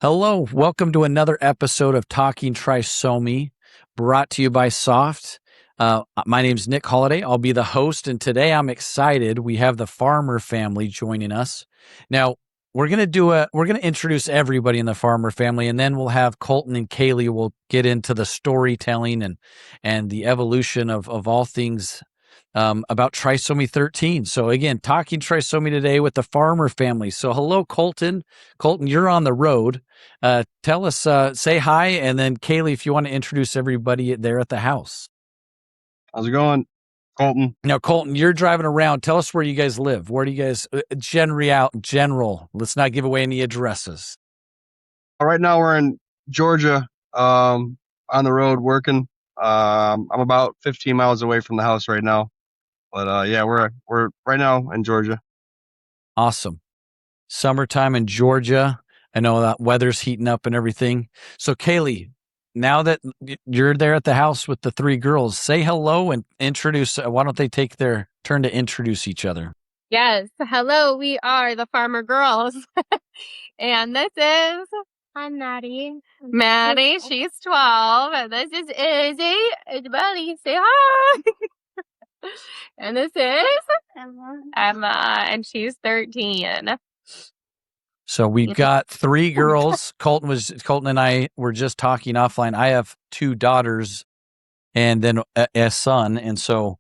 Hello, welcome to another episode of Talking Trisomy, brought to you by Soft. My name's Nick Holladay. I'll be the host, and today I'm excited. We have the Farmer family joining us. Now, we're gonna introduce everybody in the Farmer family, and then we'll have Colton and Kailey. We'll get into the storytelling and the evolution of all things about Trisomy 13. So again, talking Trisomy today with the Farmer family. So hello, Colton. Colton, you're on the road. Tell us, say hi, and then Kailey, if you want to introduce everybody there at the house. How's it going, Colton? Now, Colton, you're driving around. Tell us where you guys live. Where do you guys, general, let's not give away any addresses. Right now we're in Georgia, on the road working. I'm about 15 miles away from the house right now, but yeah, we're right now in Georgia. Awesome. Summertime in Georgia. I know that weather's heating up and everything. So, Kailey, now that you're there at the house with the three girls, say hello and introduce. Why don't they take their turn to introduce each other? Yes. Hello, we are the Farmer Girls. And this is I'm Maddie. Maddie. She's 12. And this is Izzy. Everybody say hi. And this is Emma. And she's 13. So we've got three girls. Colton and I were just talking offline. I have two daughters and then a son. And so,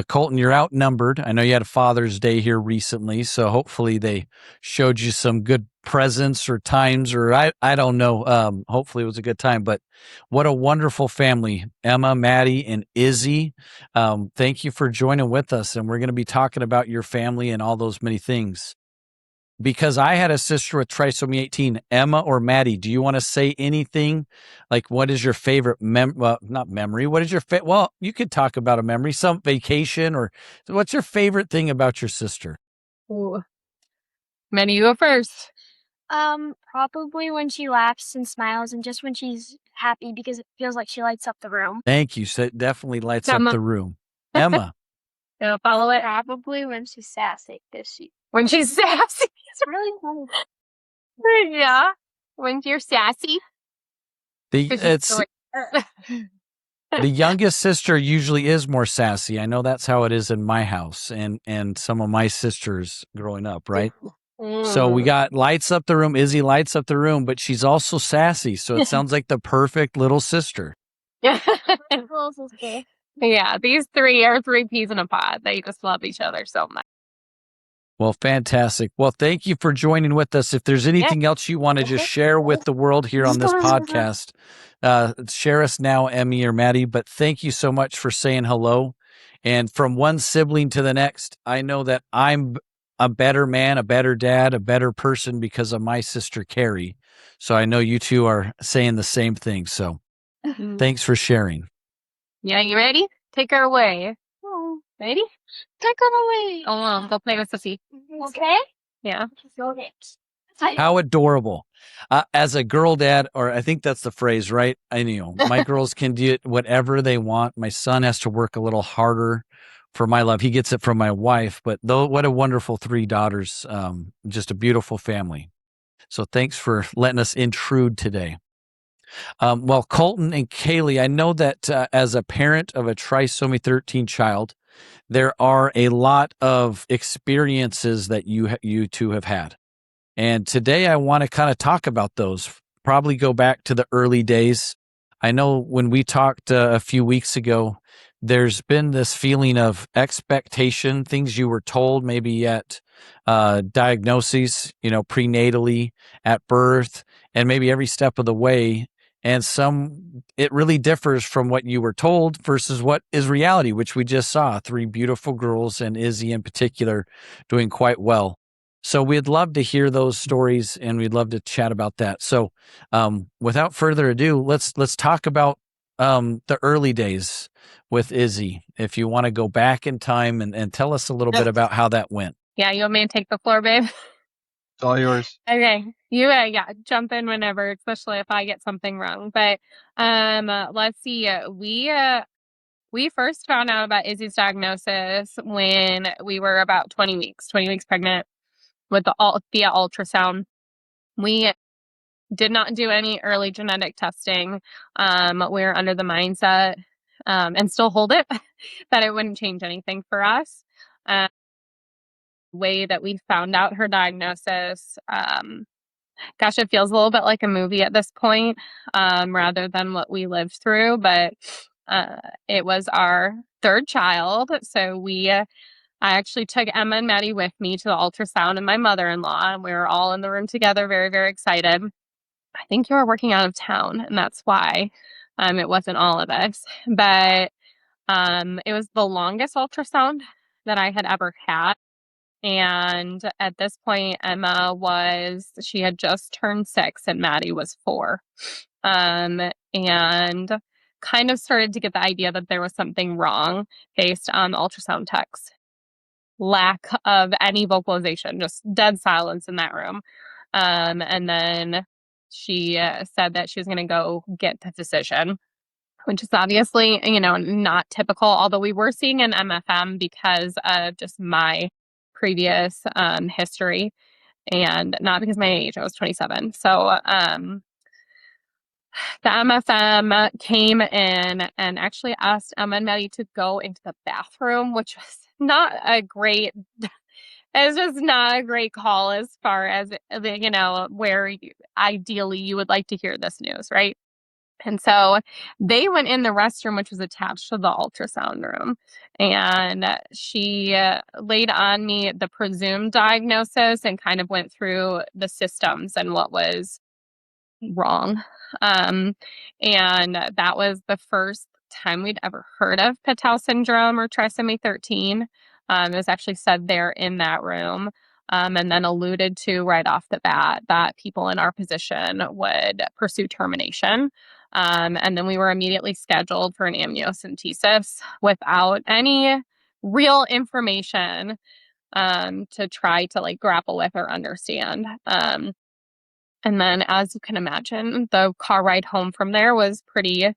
Colton, you're outnumbered. I know you had a Father's Day here recently, so hopefully they showed you some good presents or times, or I don't know. Hopefully it was a good time, but what a wonderful family, Emma, Maddie, and Izzy. Thank you for joining with us. And we're going to be talking about your family and all those many things. Because I had a sister with trisomy 18, Emma or Maddie, do you want to say anything? Like, what is your favorite not memory. What is your well, you could talk about a memory, some vacation, or what's your favorite thing about your sister? Ooh. Maddie, you go first. Probably when she laughs and smiles and just when she's happy because it feels like she lights up the room. Thank you. So it definitely lights Emma. up the room. Emma. Follow it. Probably when she's sassy because When she's sassy. it's really funny. Yeah. When you're sassy. The youngest sister usually is more sassy. I know that's how it is in my house and some of my sisters growing up, right? So we got lights up the room. Izzy lights up the room, but she's also sassy. So it sounds like the perfect little sister. Yeah, these three are three peas in a pod. They just love each other so much. Well, fantastic. Well, thank you for joining with us. If there's anything else you want to just share with the world here on this podcast, share us now, Emmy or Maddie. But thank you so much for saying hello. And from one sibling to the next, I know that I'm a better man, a better dad, a better person because of my sister, Carrie. So I know you two are saying the same thing. So thanks for sharing. Yeah, you ready? Take her away. Oh, Ready? take her away. Oh, go play with Sissy. Okay? Yeah. How adorable. As a girl dad, or I think that's the phrase, right? I know my girls can do whatever they want. My son has to work a little harder for my love. He gets it from my wife, but what a wonderful three daughters. Just a beautiful family. So thanks for letting us intrude today. Well, Colton and Kailey, I know that as a parent of a trisomy 13 child, there are a lot of experiences that you two have had. And today I want to kind of talk about those, probably go back to the early days. I know when we talked a few weeks ago, there's been this feeling of expectation, things you were told maybe at diagnoses, prenatally, at birth, and maybe every step of the way. And it really differs from what you were told versus what is reality, which we just saw. Three beautiful girls, and Izzy in particular, doing quite well. So we'd love to hear those stories, and we'd love to chat about that. So without further ado, let's talk about the early days with Izzy. If you want to go back in time and tell us a little bit about how that went. Yeah, you want me to take the floor, babe? It's all yours. Okay. You jump in whenever, especially if I get something wrong. But let's see. We first found out about Izzy's diagnosis when we were about 20 weeks pregnant with via ultrasound. We did not do any early genetic testing. We're under the mindset, and still hold it, that it wouldn't change anything for us. Way that we found out her diagnosis, gosh, it feels a little bit like a movie at this point, rather than what we lived through. But it was our third child, so I actually took Emma and Maddie with me to the ultrasound and my mother-in-law, and we were all in the room together, very, very excited. I think you were working out of town, and that's why it wasn't all of us. But it was the longest ultrasound that I had ever had. And at this point, she had just turned 6 and Maddie was 4. And kind of started to get the idea that there was something wrong based on the ultrasound tech's lack of any vocalization, just dead silence in that room. And then she said that she was going to go get the physician, which is obviously, not typical, although we were seeing an MFM because of just my previous history and not because of my age. I was 27. So the MFM came in and actually asked Emma and Maddie to go into the bathroom, which was not a great it's just not a great call as far as, where ideally you would like to hear this news, right? And so they went in the restroom, which was attached to the ultrasound room. And she laid on me the presumed diagnosis and kind of went through the systems and what was wrong. And that was the first time we'd ever heard of Patau syndrome or trisomy 13. It was actually said there in that room. And then alluded to right off the bat that people in our position would pursue termination. And then we were immediately scheduled for an amniocentesis without any real information to try to grapple with or understand. And then, as you can imagine, the car ride home from there was pretty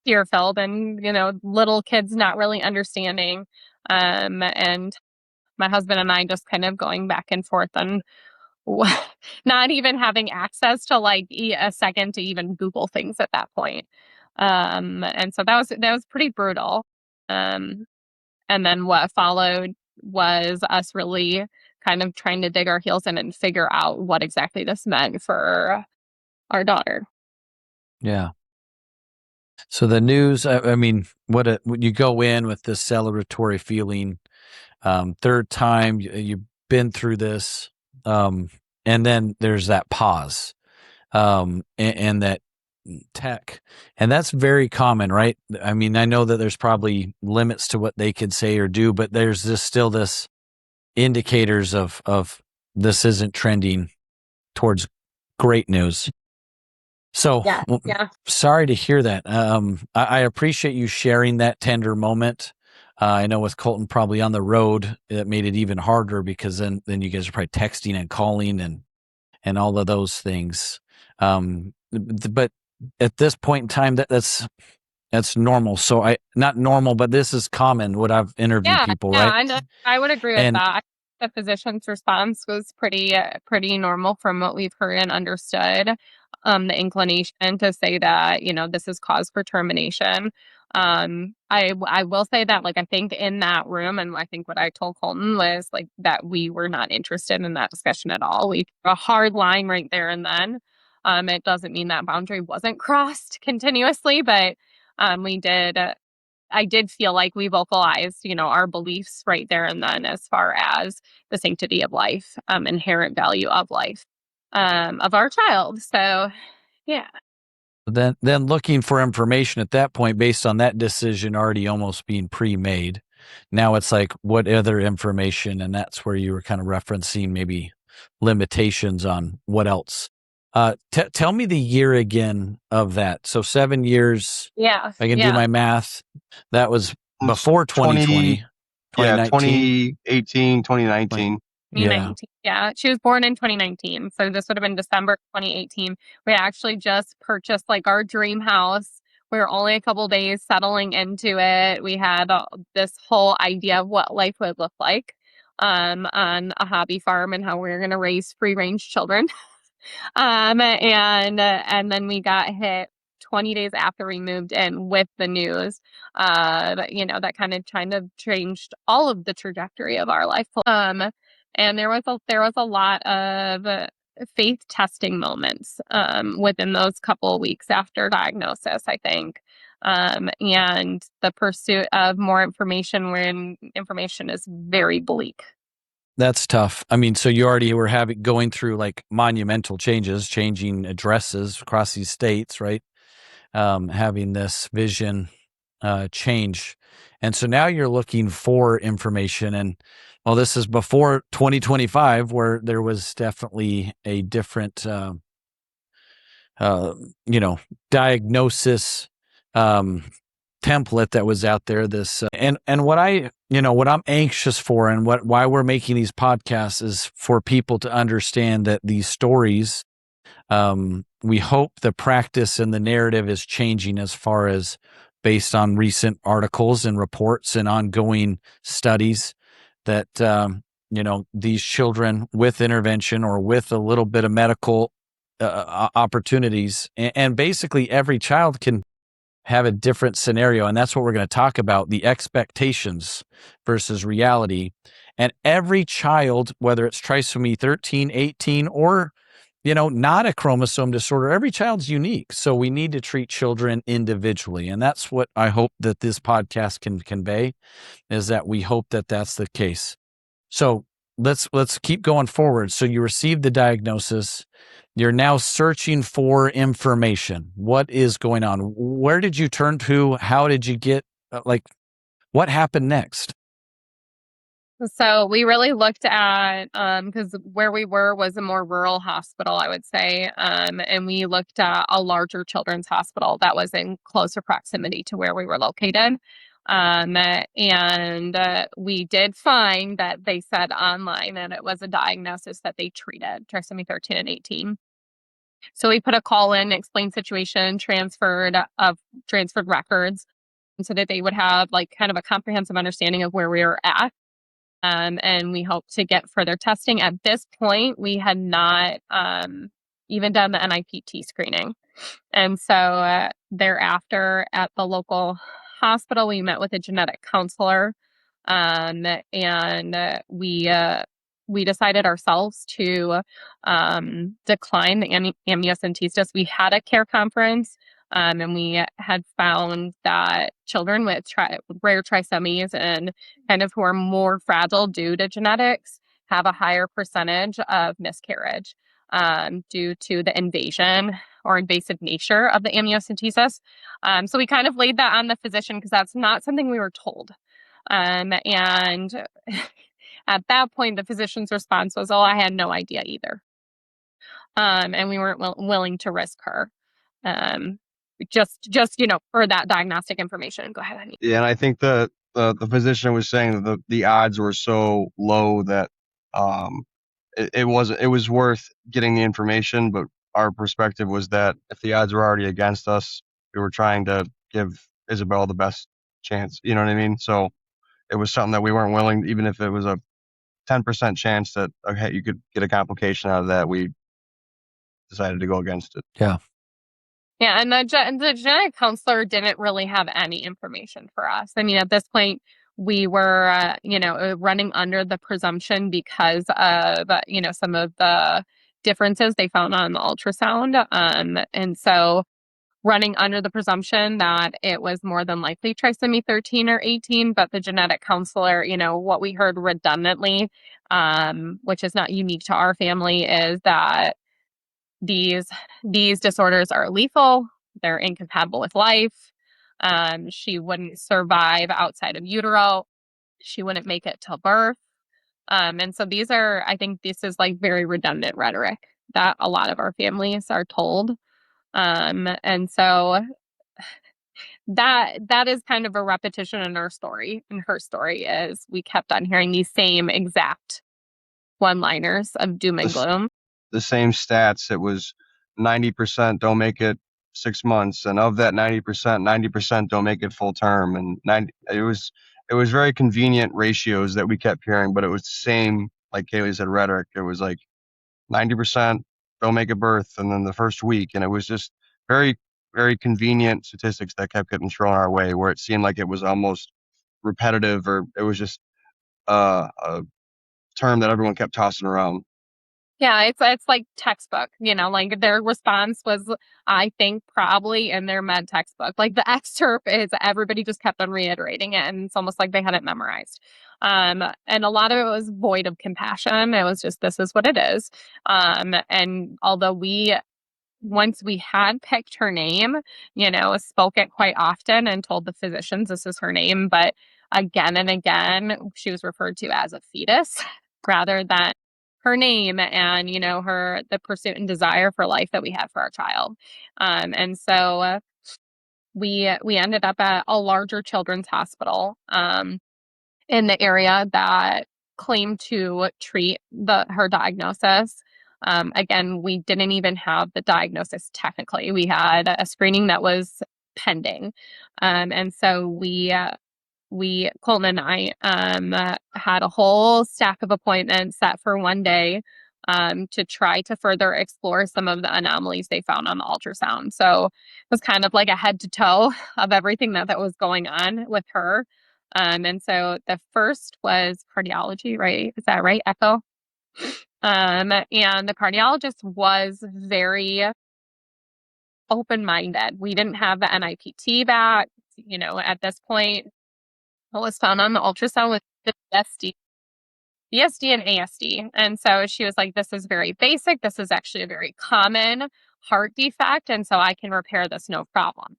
fear-filled, and little kids not really understanding, and my husband and I just kind of going back and forth on not even having access to a second to even Google things at that point. And so that was pretty brutal. And then what followed was us really kind of trying to dig our heels in and figure out what exactly this meant for our daughter. Yeah. So the news, I mean, when you go in with this celebratory feeling, third time you've been through this, and then there's that pause, and that tech, and that's very common, right? I mean, I know that there's probably limits to what they could say or do, but there's still this indicators of this isn't trending towards great news. So Yeah. Sorry to hear that. I appreciate you sharing that tender moment. I know with Colton probably on the road, it made it even harder because then you guys are probably texting and calling and all of those things. But at this point in time, that's normal. So not normal, but this is common. What I've interviewed people, right? I would agree with And that. The physician's response was pretty normal from what we've heard and understood. The inclination to say that this is cause for termination. I will say that I think in that room, and I think what I told Colton was that we were not interested in that discussion at all. We drew a hard line right there and then. It doesn't mean that boundary wasn't crossed continuously, but we did. I did feel like we vocalized, our beliefs right there and then as far as the sanctity of life, inherent value of life, of our child. So, yeah. then looking for information at that point based on that decision already almost being pre-made. Now it's what other information, and that's where you were kind of referencing maybe limitations on what else. Tell me the year again of that. So 7 years. Yeah. I can do my math. That was before 2020. 2018, 2019. 2019. Yeah. She was born in 2019. So this would have been December 2018. We actually just purchased our dream house. We were only a couple days settling into it. We had this whole idea of what life would look like on a hobby farm and how we were going to raise free range children. And then we got hit 20 days after we moved in with the news, that kind of changed all of the trajectory of our life. And there was a lot of faith testing moments within those couple of weeks after diagnosis, I think. And the pursuit of more information when information is very bleak. That's tough. I mean, so you already were going through like monumental changes, changing addresses across these states, right? Having this vision change. And so now you're looking for information. And well, this is before 2025, where there was definitely a different, diagnosis template that was out there. This and what what I'm anxious for, and why we're making these podcasts is for people to understand that these stories. We hope the practice and the narrative is changing as far as based on recent articles and reports and ongoing studies that, these children with intervention or with a little bit of medical opportunities, and basically every child can have a different scenario. And that's what we're going to talk about, the expectations versus reality. And every child, whether it's trisomy 13, 18, or not a chromosome disorder, every child's unique. So we need to treat children individually. And that's what I hope that this podcast can convey, is that we hope that that's the case. So let's keep going forward. So you received the diagnosis. You're now searching for information. What is going on? Where did you turn to? How did you get, what happened next? So we really looked at, because where we were was a more rural hospital, I would say. And we looked at a larger children's hospital that was in closer proximity to where we were located. And we did find that they said online that it was a diagnosis that they treated, trisomy 13 and 18. So we put a call in, explained situation, transferred records, so that they would have like kind of a comprehensive understanding of where we were at. And we hope to get further testing. At this point, we had not even done the NIPT screening. And so thereafter, at the local hospital, we met with a genetic counselor, and we decided ourselves to decline the amniocentesis. We had a care conference, and we had found that children with rare trisomies and kind of who are more fragile due to genetics have a higher percentage of miscarriage due to the invasion or invasive nature of the amniocentesis. So we kind of laid that on the physician because that's not something we were told. And at that point, the physician's response was, "Oh, I had no idea either." And we weren't willing to risk her. Just for that diagnostic information. Go ahead, Annie. Yeah, and I think the physician was saying that the odds were so low that it was worth getting the information, but our perspective was that if the odds were already against us, we were trying to give Isabel the best chance. You know what I mean? So it was something that we weren't willing, even if it was a 10% chance that okay, you could get a complication out of that, we decided to go against it. Yeah. Yeah, and the genetic counselor didn't really have any information for us. I mean, at this point, we were, running under the presumption because of, some of the differences they found on the ultrasound. And so running under the presumption that it was more than likely trisomy 13 or 18, but the genetic counselor, what we heard redundantly, which is not unique to our family, is that these disorders are lethal. They're incompatible with life. She wouldn't survive outside of utero. She wouldn't make it till birth. And so I think this is like very redundant rhetoric that a lot of our families are told. And so that is kind of a repetition in our story. And her story is we kept on hearing these same exact one-liners of doom and gloom. The same stats. It was 90% don't make it 6 months, and of that 90% don't make it full term, and it was very convenient ratios that we kept hearing, but it was the same, like Kailey said, rhetoric. It was like 90% they'll make a birth, and then the first week, and it was just very, very convenient statistics that kept getting thrown our way, where it seemed like it was almost repetitive, or it was just a term that everyone kept tossing around. Yeah, it's like textbook, like their response was, I think, probably in their med textbook. Like the excerpt is everybody just kept on reiterating it, and it's almost like they had it memorized. And a lot of it was void of compassion. It was just, this is what it is. And although once we had picked her name, spoke it quite often and told the physicians this is her name, but again and again, she was referred to as a fetus rather than her name and, the pursuit and desire for life that we had for our child. And so we ended up at a larger children's hospital in the area that claimed to treat her diagnosis. Again, we didn't even have the diagnosis technically. We had a screening that was pending. And so Colton and I had a whole stack of appointments set for one day to try to further explore some of the anomalies they found on the ultrasound. So it was kind of like a head to toe of everything that was going on with her. And so the first was cardiology, right? Is that right? Echo. And the cardiologist was very open-minded. We didn't have the NIPT back, at this point. What was found on the ultrasound with the BSD and ASD. And so she was like, this is very basic. This is actually a very common heart defect. And so I can repair this, no problem.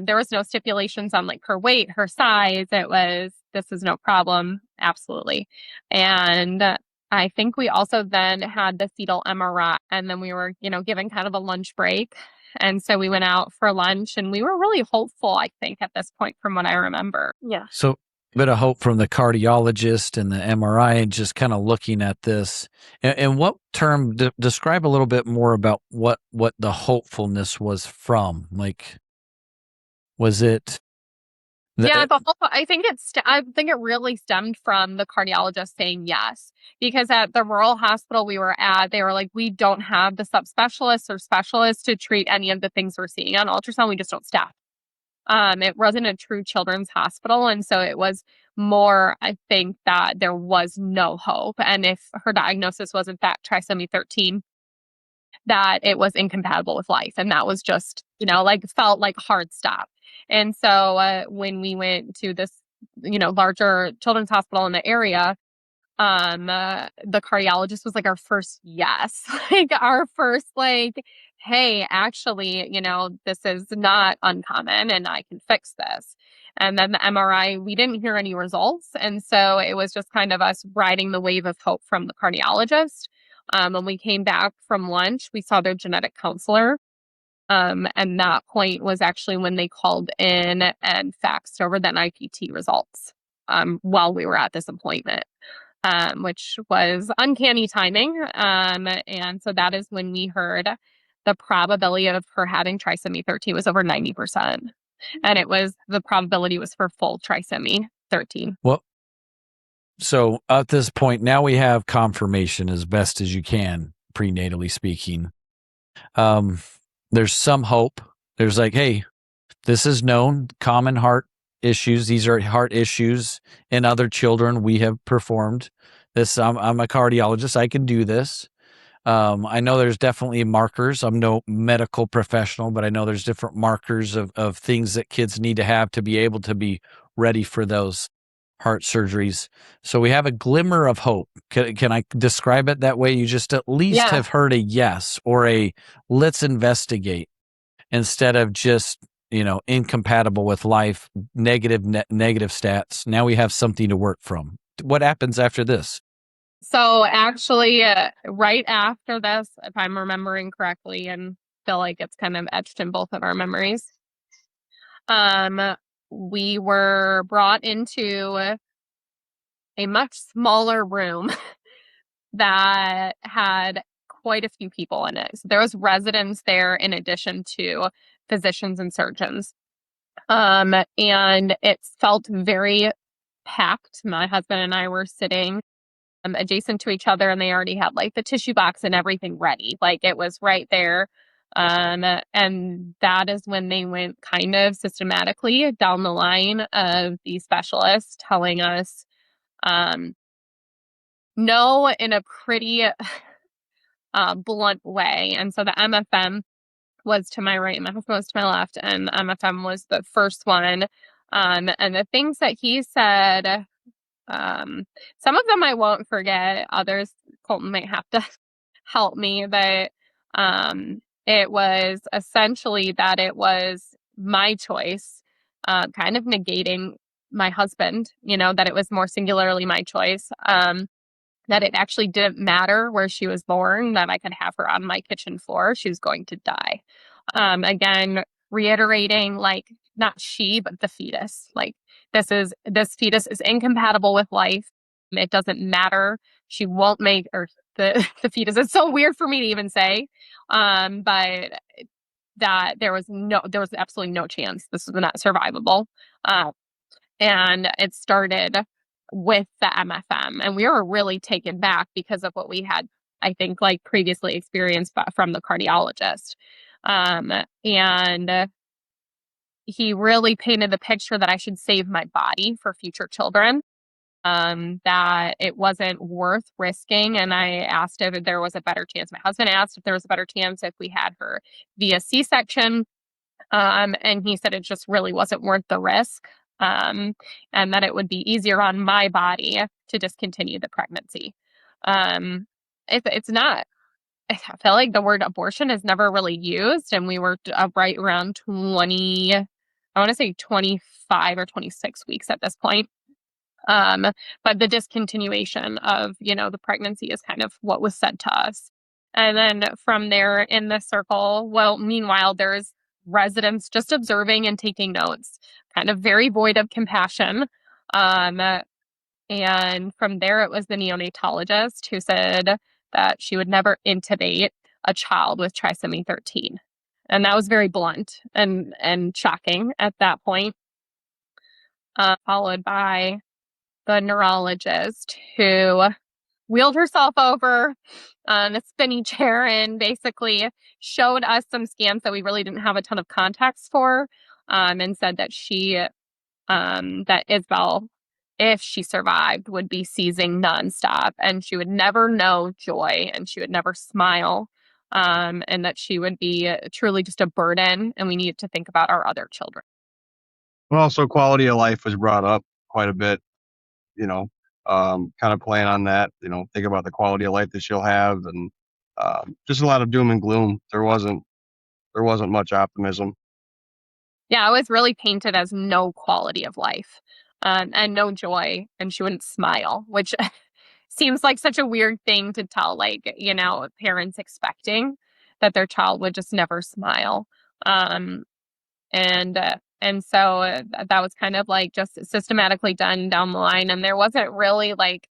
There was no stipulations on like her weight, her size. It was, this is no problem. Absolutely. And I think we also then had the fetal MRI, and then we were, given kind of a lunch break. And so we went out for lunch, and we were really hopeful, I think, at this point, from what I remember. Yeah. So a bit of hope from the cardiologist and the MRI, and just kind of looking at this. And what term, describe a little bit more about what the hopefulness was from. Like, was it? I think it really stemmed from the cardiologist saying yes, because at the rural hospital we were at, they were like, we don't have the subspecialists or specialists to treat any of the things we're seeing on ultrasound. We just don't staff. It wasn't a true children's hospital, and so it was more, I think, that there was no hope, and if her diagnosis was in fact trisomy 13, that it was incompatible with life, and that was just, felt like hard stop. And so when we went to this, larger children's hospital in the area, the cardiologist was like our first yes, like our first like, hey, actually, this is not uncommon and I can fix this. And then the MRI, we didn't hear any results. And so it was just kind of us riding the wave of hope from the cardiologist. When we came back from lunch, we saw their genetic counselor. And that point was actually when they called in and faxed over the NIPT results while we were at this appointment, which was uncanny timing. And so that is when we heard the probability of her having trisomy 13 was over 90%. And the probability was for full trisomy 13. Well, so at this point, now we have confirmation as best as you can, prenatally speaking. There's some hope. There's like, hey, this is known, common heart issues. These are heart issues in other children. We have performed this. I'm a cardiologist. I can do this. I know there's definitely markers. I'm no medical professional, but I know there's different markers of things that kids need to have to be able to be ready for those heart surgeries. So we have a glimmer of hope. Can I describe it that way? You just at least have heard a yes or a let's investigate, instead of just, incompatible with life, negative stats. Now we have something to work from. What happens after this? So actually, right after this, if I'm remembering correctly, and feel like it's kind of etched in both of our memories, we were brought into a much smaller room that had quite a few people in it. So there was residents there in addition to physicians and surgeons. And it felt very packed. My husband and I were sitting adjacent to each other, and they already had like the tissue box and everything ready. Like it was right there. And that is when they went kind of systematically down the line of the specialists telling us no in a pretty blunt way. And so the MFM was to my right and my husband was to my left, and MFM was the first one. And the things that he said, some of them I won't forget, others Colton might have to help me, but it was essentially that it was my choice, kind of negating my husband, that it was more singularly my choice, that it actually didn't matter where she was born, that I could have her on my kitchen floor. She was going to die. Again, reiterating, like, not she, but the fetus. Like, this fetus is incompatible with life. It doesn't matter. She won't make, or the fetus. It's so weird for me to even say. But that there was absolutely no chance this was not survivable. And it started with the MFM, and we were really taken back because of what we had, I think, like previously experienced from the cardiologist. And he really painted the picture that I should save my body for future children, that it wasn't worth risking. And I asked if there was a better chance. My husband asked if there was a better chance if we had her via C-section. And he said it just really wasn't worth the risk. And that it would be easier on my body to discontinue the pregnancy. It's not, I feel like the word abortion is never really used, and we were right around 20, I want to say 25 or 26 weeks at this point. But the discontinuation of, the pregnancy is kind of what was said to us. And then from there in the circle, well, meanwhile, there's residents just observing and taking notes, kind of very void of compassion. And from there, it was the neonatologist who said that she would never intubate a child with trisomy 13. And that was very blunt and shocking at that point, followed by the neurologist who wheeled herself over on a spinny chair and basically showed us some scans that we really didn't have a ton of context for, and said that that Isabel, if she survived, would be seizing nonstop, and she would never know joy, and she would never smile, and that she would be truly just a burden, and we needed to think about our other children. Well, so quality of life was brought up quite a bit, kind of playing on that, think about the quality of life that she'll have, and just a lot of doom and gloom. There wasn't much optimism. Yeah, it was really painted as no quality of life, and no joy, and she wouldn't smile, which seems like such a weird thing to tell, like, parents expecting that their child would just never smile. And so that was kind of like just systematically done down the line. And there wasn't really like,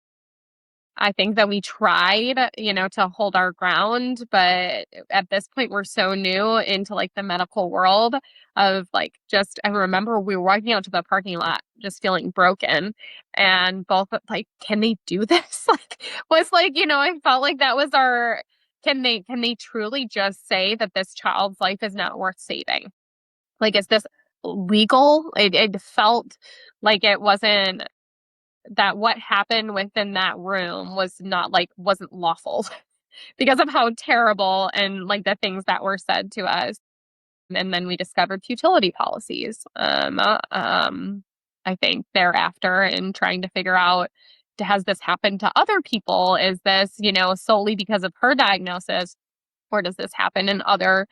I think that we tried, to hold our ground, but at this point we're so new into like the medical world of like, I remember we were walking out to the parking lot just feeling broken, and both like, can they do this? Like, was like, I felt like that was can they truly just say that this child's life is not worth saving? Like, is this legal? It felt like it wasn't, that what happened within that room wasn't lawful because of how terrible and like the things that were said to us. And then we discovered futility policies, I think thereafter, and trying to figure out, has this happened to other people? Is this, solely because of her diagnosis? Or does this happen in other,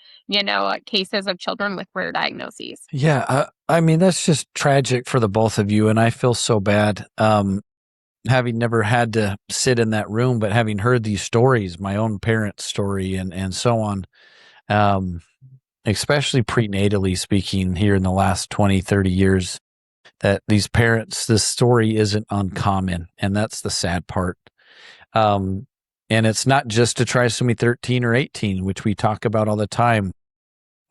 cases of children with rare diagnoses? Yeah, I mean, that's just tragic for the both of you, and I feel so bad. Having never had to sit in that room, but having heard these stories, my own parents' story and so on, especially prenatally speaking here in the last 20, 30 years, that these parents, this story isn't uncommon, and that's the sad part. And it's not just a trisomy 13 or 18, which we talk about all the time,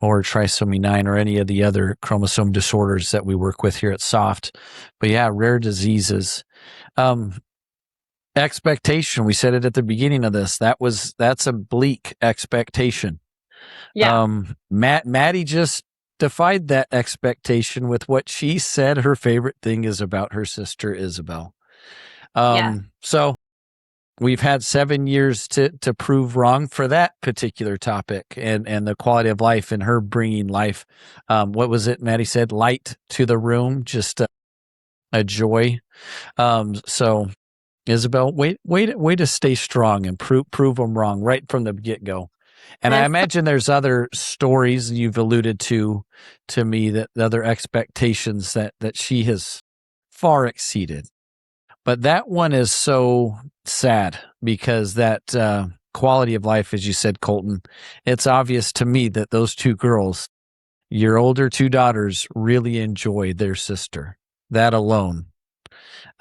or trisomy 9 or any of the other chromosome disorders that we work with here at SOFT. But yeah, rare diseases. expectation. We said it at the beginning of this. That's a bleak expectation. Yeah. Maddie just defied that expectation with what she said her favorite thing is about her sister Isabel. So we've had 7 years to prove wrong for that particular topic and the quality of life and her bringing life. What was it Maddie said? Light to the room, just a joy. So Isabel, wait to stay strong and prove them wrong right from the get-go. And I imagine there's other stories you've alluded to me, that the other expectations that she has far exceeded. But that one is so sad because that quality of life, as you said, Colton, it's obvious to me that those two girls, your older two daughters, really enjoy their sister. That alone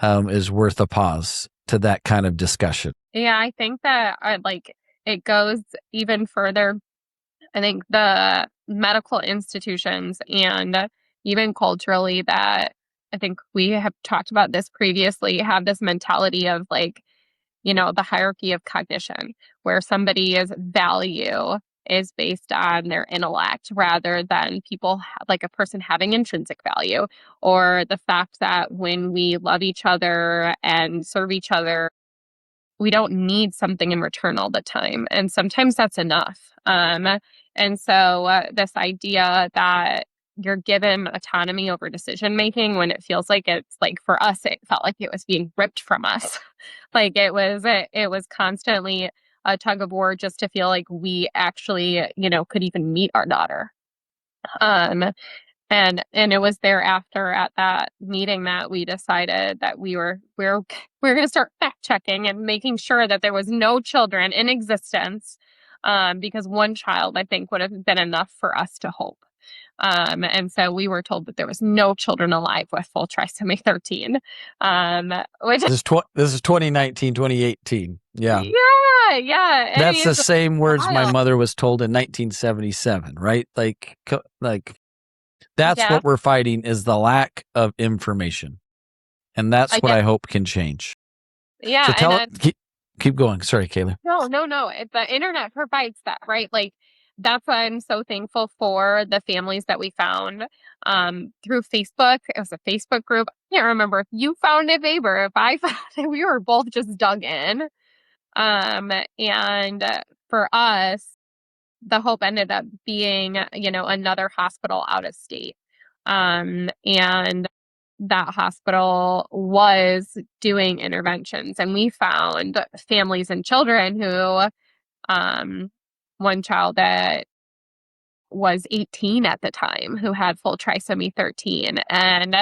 is worth a pause to that kind of discussion. Yeah, I think that it goes even further. I think the medical institutions and even culturally, that I think we have talked about this previously, have this mentality of the hierarchy of cognition, where somebody's value is based on their intellect rather than like a person having intrinsic value, or the fact that when we love each other and serve each other, we don't need something in return all the time. And sometimes that's enough. And so this idea that you're given autonomy over decision making, when it feels like it's for us, it felt like it was being ripped from us. It was constantly a tug of war just to feel like we actually, could even meet our daughter. And it was thereafter at that meeting that we decided that we were going to start fact checking and making sure that there was no children in existence, because one child, I think, would have been enough for us to hope. And so we were told that there was no children alive with full trisomy 13. Which this is 2019, 2018. Yeah. Yeah. That's the same words my mother was told in 1977, right? That's what we're fighting, is the lack of information. And that's what I hope can change. Yeah. So keep going. Sorry, Kailey. No. The internet provides that, right? That's why I'm so thankful for the families that we found through Facebook. It was a Facebook group. I can't remember if you found it, babe, or if I found it. We were both just dug in. And for us, the hope ended up being, another hospital out of state. And that hospital was doing interventions, and we found families and children who, one child that was 18 at the time, who had full trisomy 13, and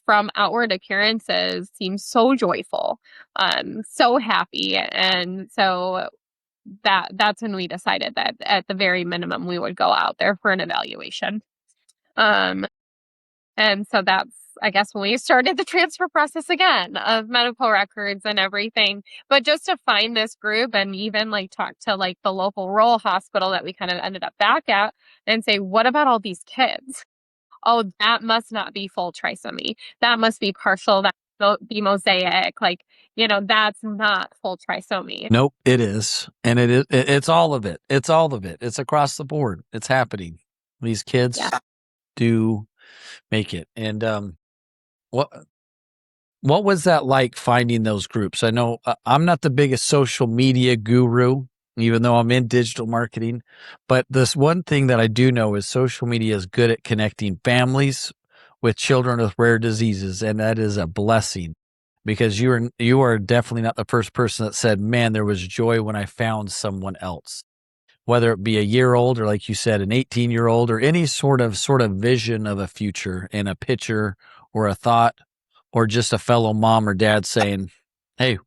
from outward appearances seemed so joyful, so happy. And so that's when we decided that at the very minimum we would go out there for an evaluation. And so that's, I guess, when we started the transfer process again of medical records and everything. But just to find this group and even talk to the local rural hospital that we kind of ended up back at and say, what about all these kids? Oh, that must not be full trisomy. That must be partial. That must be mosaic. That's not full trisomy. Nope, it is. And it's all of it. It's all of it. It's across the board. It's happening. These kids do make it. And what was that like, finding those groups? I know I'm not the biggest social media guru, even though I'm in digital marketing, but this one thing that I do know is social media is good at connecting families with children with rare diseases, and that is a blessing, because you are definitely not the first person that said, man, there was joy when I found someone else. Whether it be a year old, or like you said, an 18-year-old, or any sort of vision of a future in a picture or a thought, or just a fellow mom or dad saying, hey,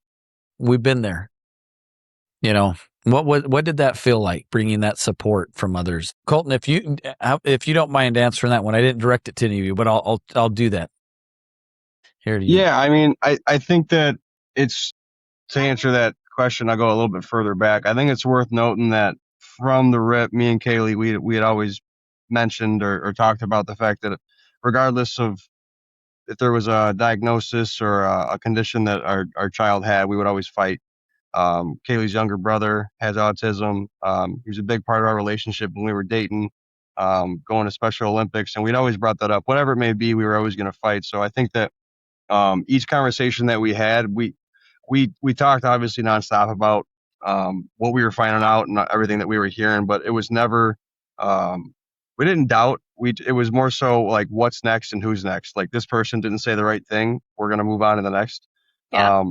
we've been there. What did that feel like, bringing that support from others? Colton, if you don't mind answering that one, I didn't direct it to any of you, but I'll do that. Here to you. Yeah, I mean, I think that it's, to answer that question, I'll go a little bit further back. I think it's worth noting that from the rip, me and Kailey, we had always mentioned or talked about the fact that regardless of if there was a diagnosis or a condition that our child had, we would always fight. Kaylee's younger brother has autism. He was a big part of our relationship when we were dating, going to Special Olympics, and we'd always brought that up. Whatever it may be, we were always going to fight. So I think that each conversation that we had, we talked obviously nonstop about what we were finding out and everything that we were hearing, but it was never we didn't doubt. It was more so like what's next and who's next. Like this person didn't say the right thing, we're gonna move on to the next. Yeah.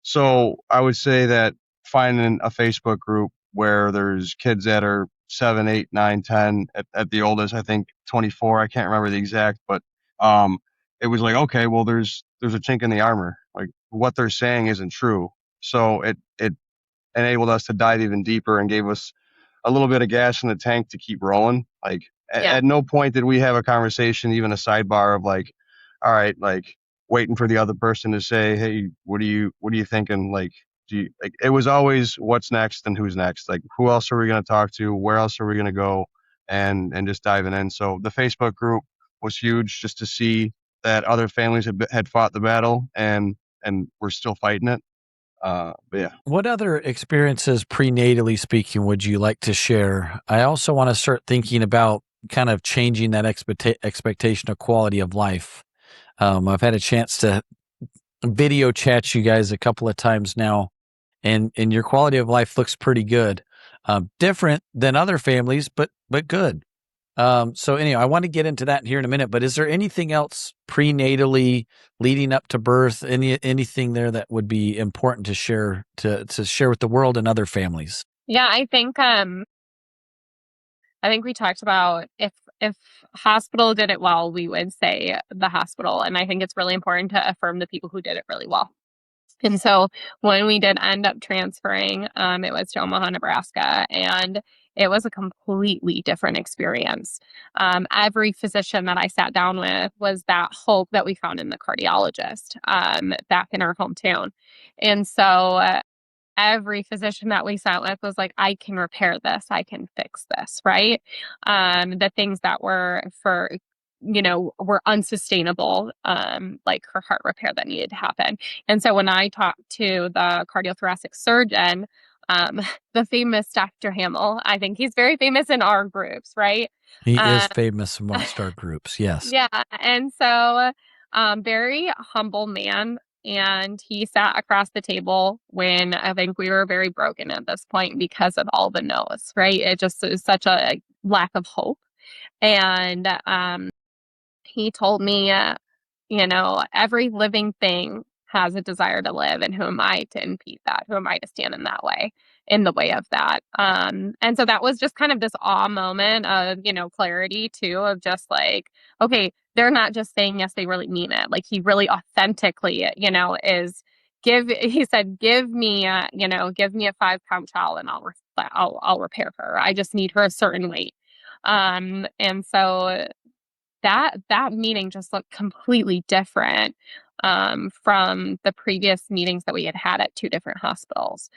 So I would say that finding a Facebook group where there's kids that are 7, 8, 9, 10 at the oldest, I think 24. I can't remember the exact, but it was like, okay, well, there's a chink in the armor. Like what they're saying isn't true. So it enabled us to dive even deeper and gave us a little bit of gas in the tank to keep rolling. Like Yeah. at no point did we have a conversation, even a sidebar of like, all right, like waiting for the other person to say, hey, what are you thinking? Like, like it was always what's next and who's next. Like who else are we going to talk to? Where else are we going to go? And just diving in. So the Facebook group was huge just to see that other families had fought the battle and we're still fighting it. But yeah. What other experiences, prenatally speaking, would you like to share? I also want to start thinking about kind of changing that expectation of quality of life. I've had a chance to video chat you guys a couple of times now, and your quality of life looks pretty good. Different than other families, but good. So anyway, I want to get into that here in a minute, but is there anything else prenatally leading up to birth? Anything there that would be important to share with the world and other families? Yeah, I think we talked about if hospital did it well, we would say the hospital. And I think it's really important to affirm the people who did it really well. And so when we did end up transferring, it was to Omaha, Nebraska, and it was a completely different experience. Every physician that I sat down with was that hope that we found in the cardiologist back in our hometown. And so every physician that we sat with was like, I can repair this, I can fix this, right? The things that were were unsustainable, like her heart repair that needed to happen. And so when I talked to the cardiothoracic surgeon, the famous Dr. Hamill, I think he's very famous in our groups, right? He is famous amongst our groups, yes. Yeah. And so very humble man. And he sat across the table when I think we were very broken at this point because of all the no's, right? It just is such a lack of hope. And he told me, every living thing has a desire to live, and who am I to impede that? Who am I to stand in the way of that? And so that was just kind of this awe moment of, clarity too, of just like, okay, they're not just saying yes, they really mean it. Like he really authentically, he said, give me a 5-pound child and I'll repair her. I just need her a certain weight. And so that meeting just looked completely different from the previous meetings that we had at 2 different hospitals.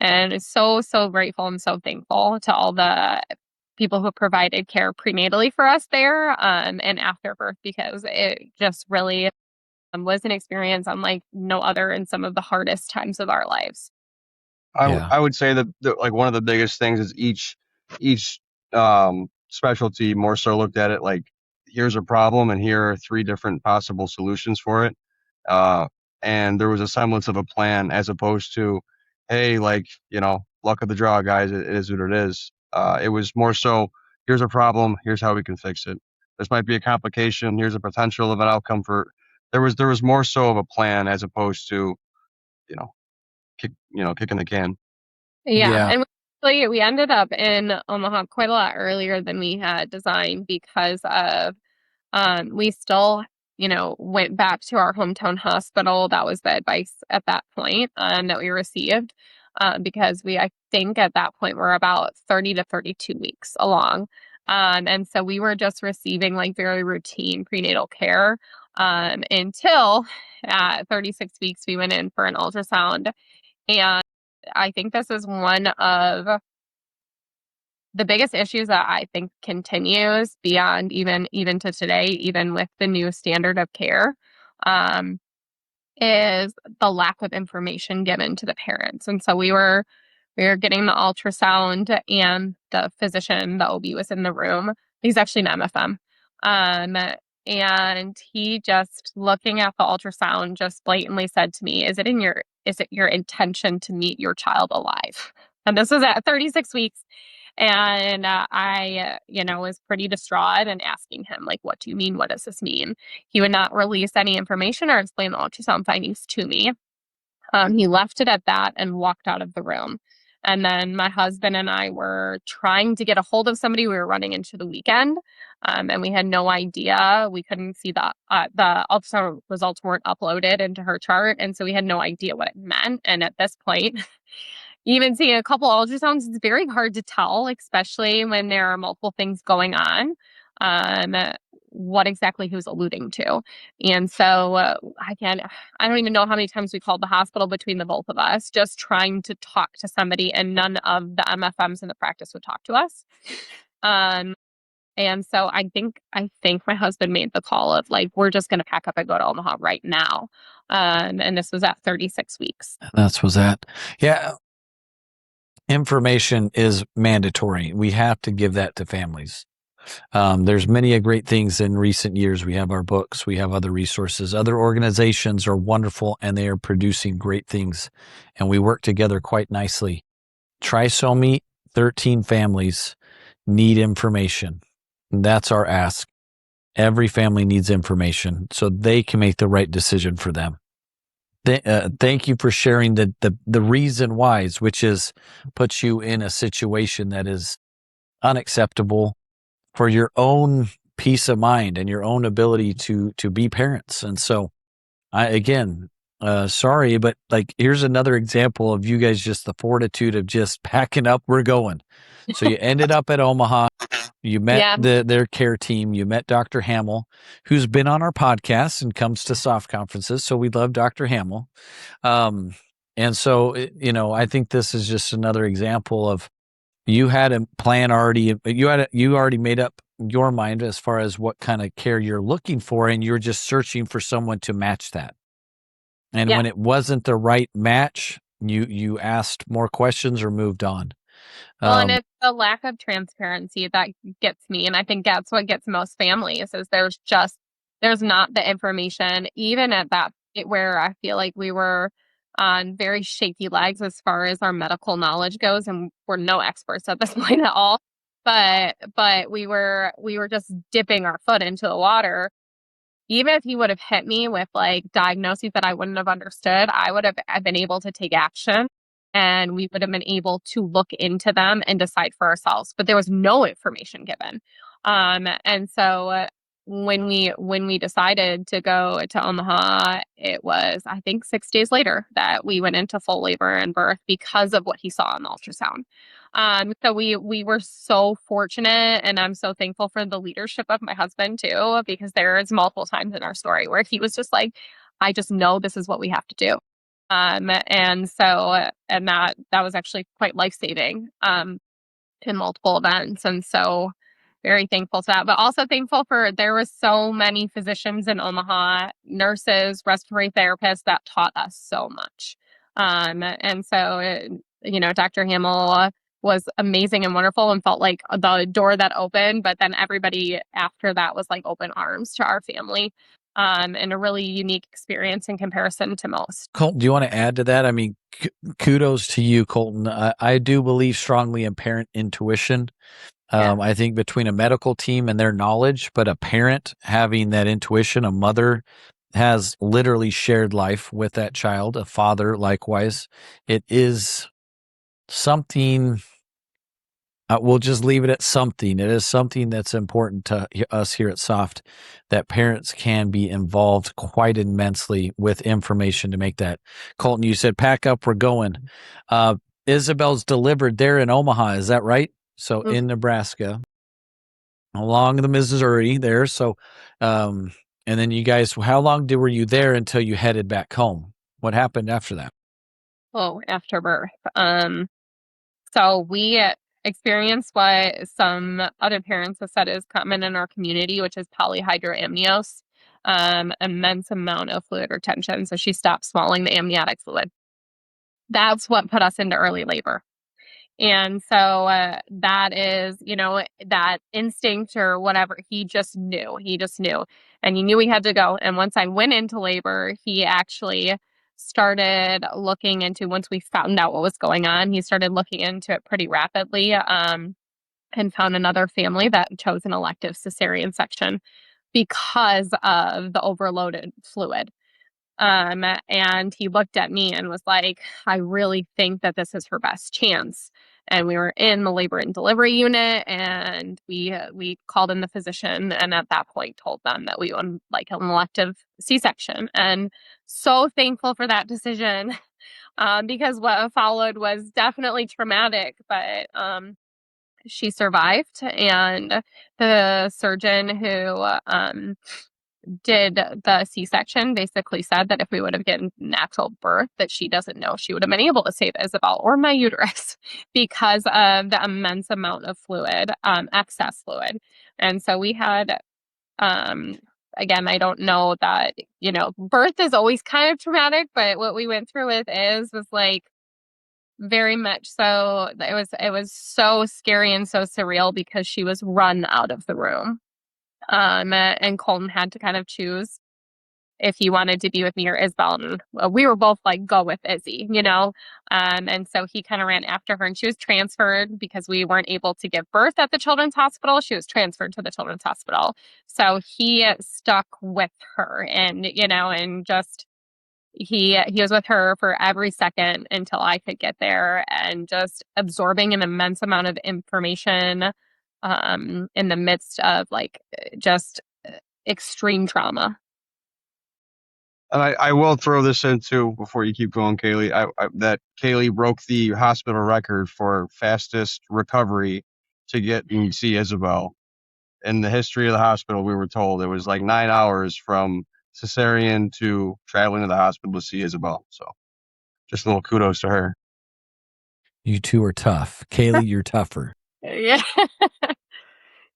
And it's so grateful and so thankful to all the people who provided care prenatally for us there and after birth, because it just really was an experience unlike no other in some of the hardest times of our lives. I would say that like one of the biggest things is each specialty more so looked at it like, here's a problem and here are 3 different possible solutions for it. And there was a semblance of a plan as opposed to, hey, like, luck of the draw, guys, it is what it is. It was more so, here's a problem, here's how we can fix it. This might be a complication, here's a potential of an outcome for. There was more so of a plan as opposed to, kicking the can. Yeah. And we ended up in Omaha quite a lot earlier than we had designed because of we still, went back to our hometown hospital. That was the advice at that point that we received because I think at that point we're about 30 to 32 weeks along. And so we were just receiving like very routine prenatal care until at 36 weeks we went in for an ultrasound. And I think this is one of the biggest issues that I think continues beyond even to today, even with the new standard of care, is the lack of information given to the parents. And so we were getting the ultrasound, and the physician, the OB, was in the room. He's actually an MFM. And he, just looking at the ultrasound, just blatantly said to me, is it your intention to meet your child alive? And this was at 36 weeks. And I was pretty distraught and asking him, like, what do you mean? What does this mean? He would not release any information or explain the ultrasound findings to me. He left it at that and walked out of the room. And then my husband and I were trying to get a hold of somebody. We were running into the weekend, and we had no idea. We couldn't see the ultrasound results weren't uploaded into her chart, and so we had no idea what it meant. And at this point, even seeing a couple ultrasounds, it's very hard to tell, especially when there are multiple things going on, what exactly he was alluding to. And so I don't even know how many times we called the hospital between the both of us, just trying to talk to somebody, and none of the MFMs in the practice would talk to us. And so I think my husband made the call of, like, we're just going to pack up and go to Omaha right now. And this was at 36 weeks. That's was that. Yeah. Information is mandatory. We have to give that to families. There's many great things in recent years. We have our books, we have other resources. Other organizations are wonderful, and they are producing great things, and we work together quite nicely. Trisomy 13 families need information. That's our ask. Every family needs information so they can make the right decision for them. Thank you for sharing the reason whys, which is puts you in a situation that is unacceptable for your own peace of mind and your own ability to be parents. And so sorry, but like, here's another example of you guys, just the fortitude of just packing up, we're going. So you ended up at Omaha. You met their care team. You met Dr. Hamill, who's been on our podcast and comes to soft conferences. So we love Dr. Hamill. And so, I think this is just another example of, you had a plan already. You already made up your mind as far as what kind of care you're looking for, and you're just searching for someone to match that. And when it wasn't the right match, you asked more questions or moved on. Well, and it's the lack of transparency that gets me. And I think that's what gets most families, is there's not the information, even at that point where I feel like we were on very shaky legs as far as our medical knowledge goes. And we're no experts at this point at all. But we were just dipping our foot into the water. Even if he would have hit me with, like, diagnoses that I wouldn't have understood, I would have been able to take action, and we would have been able to look into them and decide for ourselves. But there was no information given. And so when we decided to go to Omaha, it was, I think, 6 days later that we went into full labor and birth because of what he saw on the ultrasound. So we were so fortunate, and I'm so thankful for the leadership of my husband too, because there's multiple times in our story where he was just like, I just know this is what we have to do. And that was actually quite life-saving in multiple events. And so very thankful to that, but also thankful there was so many physicians in Omaha, nurses, respiratory therapists, that taught us so much. And so, Dr. Hamill was amazing and wonderful, and felt like the door that opened, but then everybody after that was like open arms to our family. And a really unique experience in comparison to most. Colton, do you want to add to that? I mean, kudos to you, Colton. I do believe strongly in parent intuition. I think between a medical team and their knowledge, but a parent having that intuition, a mother has literally shared life with that child, a father likewise. It is something, we'll just leave it at something. It is something that's important to us here at Soft, that parents can be involved quite immensely with information to make that. Colton, you said, pack up, we're going. Isabel's delivered there in Omaha, is that right? So in Nebraska, along the Missouri there. So, and then you guys, how long were you there until you headed back home? What happened after that? Oh, after birth. So we experienced what some other parents have said is common in our community, which is polyhydramnios. immense amount of fluid retention. So she stopped swallowing the amniotic fluid. That's what put us into early labor. And so that is, that instinct or whatever, he just knew. And he knew he had to go. And once I went into labor, he actually started looking into, once we found out what was going on, he started looking into it pretty rapidly, and found another family that chose an elective cesarean section because of the overloaded fluid. And he looked at me and was like, I really think that this is her best chance. And we were in the labor and delivery unit, and we called in the physician, and at that point told them that we wanted like an elective C-section. And so thankful for that decision, because what followed was definitely traumatic, but she survived. And the surgeon who did the C-section basically said that if we would have gotten natural birth, that she doesn't know she would have been able to save Isabel or my uterus because of the immense amount of fluid, excess fluid. And so we had, again, I don't know that, birth is always kind of traumatic, but what we went through with was like very much so. It was so scary and so surreal because she was run out of the room. And Colton had to kind of choose if he wanted to be with me or Isabel. And we were both like, go with Izzy, and so he kind of ran after her, and she was transferred because we weren't able to give birth at the children's hospital. She was transferred to the children's hospital. So he stuck with her, and, and just, he was with her for every second until I could get there, and just absorbing an immense amount of information, in the midst of like just extreme trauma. And I will throw this in too before you keep going, Kailey. That Kailey broke the hospital record for fastest recovery to get and see Isabel. In the history of the hospital, we were told it was like 9 hours from cesarean to traveling to the hospital to see Isabel. So just a little kudos to her. You two are tough. Kailey, you're tougher. Yeah.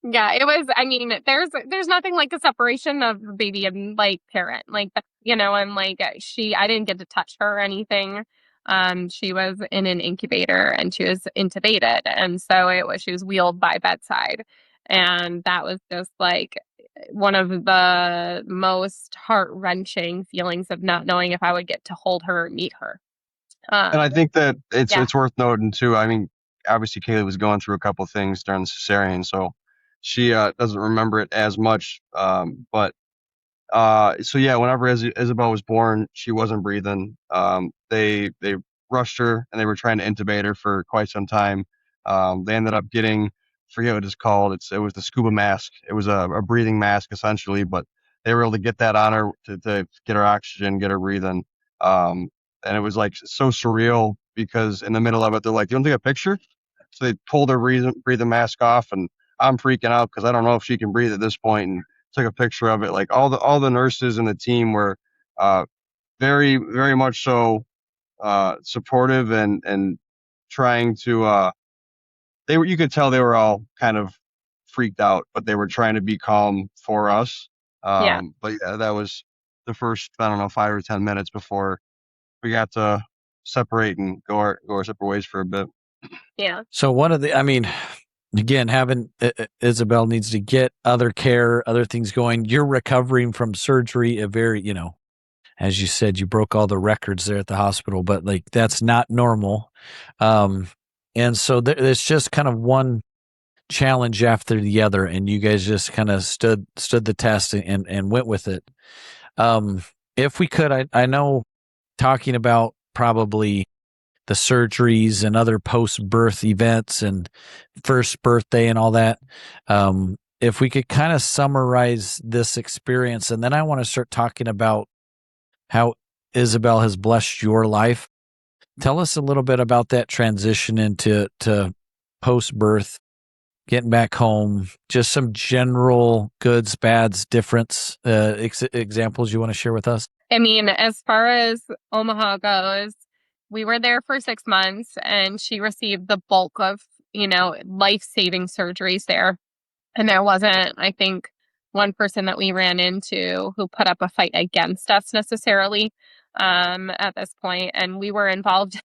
Yeah, it was, I mean, there's nothing like a separation of baby and like parent, like, and like I didn't get to touch her or anything. She was in an incubator and she was intubated. And so she was wheeled by bedside. And that was just like one of the most heart-wrenching feelings of not knowing if I would get to hold her or meet her. And I think that yeah. it's worth noting too. I mean, obviously Kailey was going through a couple things during the cesarean, so she doesn't remember it as much. But so yeah, whenever Isabel was born, she wasn't breathing. They rushed her and they were trying to intubate her for quite some time. They ended up getting, forget what it's called. It was the scuba mask. It was a breathing mask essentially, but they were able to get that on her to get her oxygen, get her breathing. And it was like so surreal because in the middle of it, they're like, "You want to take a picture?" So they pulled her breathing mask off, and I'm freaking out because I don't know if she can breathe at this point, and took a picture of it. Like all the nurses and the team were very very much so supportive and trying to you could tell they were all kind of freaked out, but they were trying to be calm for us. Yeah. But yeah, that was the first, I don't know, 5 or 10 minutes before we got to separate and go our separate ways for a bit. Yeah. So again, having Isabel needs to get other care, other things going. You're recovering from surgery, a very, as you said, you broke all the records there at the hospital, but like that's not normal. And so it's just kind of one challenge after the other, and you guys just kind of stood the test and went with it. If we could, I know talking about probably the surgeries and other post-birth events and first birthday and all that. If we could kind of summarize this experience, and then I want to start talking about how Isabel has blessed your life. Tell us a little bit about that transition into post-birth, getting back home, just some general goods, bads, difference, examples you want to share with us. I mean, as far as Omaha goes, we were there for 6 months, and she received the bulk of, life-saving surgeries there. And there wasn't, I think, one person that we ran into who put up a fight against us necessarily at this point, and we were involved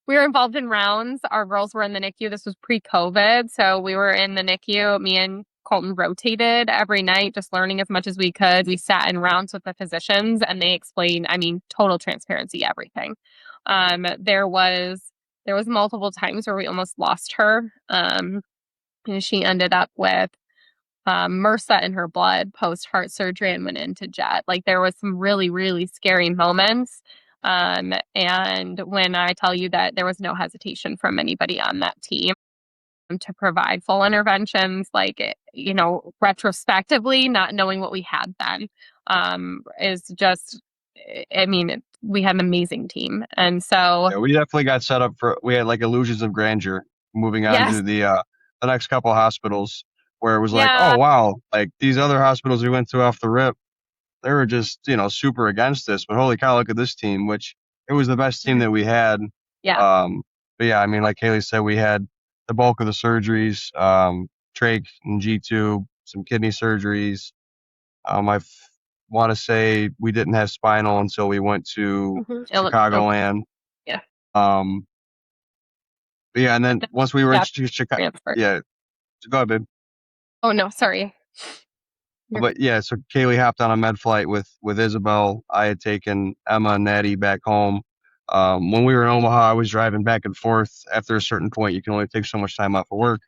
in rounds. Our girls were in the NICU. This was pre-COVID, so we were in the NICU. Me and Colton rotated every night, just learning as much as we could. We sat in rounds with the physicians, and they explained, I mean, total transparency, everything. There was multiple times where we almost lost her. And she ended up with MRSA in her blood post heart surgery and went into jet. Like, there was some really, really scary moments. And when I tell you that there was no hesitation from anybody on that team to provide full interventions, like, you know, retrospectively, not knowing what we had then, is just, I mean, we had an amazing team. And so Yeah, we definitely got set up we had like illusions of grandeur moving on yes, to the next couple hospitals where it was like, yeah, oh wow, like these other hospitals we went to off the rip, they were just, you know, super against this, but holy cow, look at this team, which it was the best team that we had. yeah. But yeah, I mean, like Kailey said, we had the bulk of the surgeries, trach and G-tube, some kidney surgeries. I want to say we didn't have spinal until we went to Chicagoland. Yeah. But yeah, and then once we were Yeah. in Chicago, Transfer. yeah, go ahead, babe. Oh no, sorry. But yeah, so Kailey hopped on a med flight with Isabel. I had taken Emma and Natty back home. When we were in Omaha, I was driving back and forth. After a certain point, you can only take so much time off of work.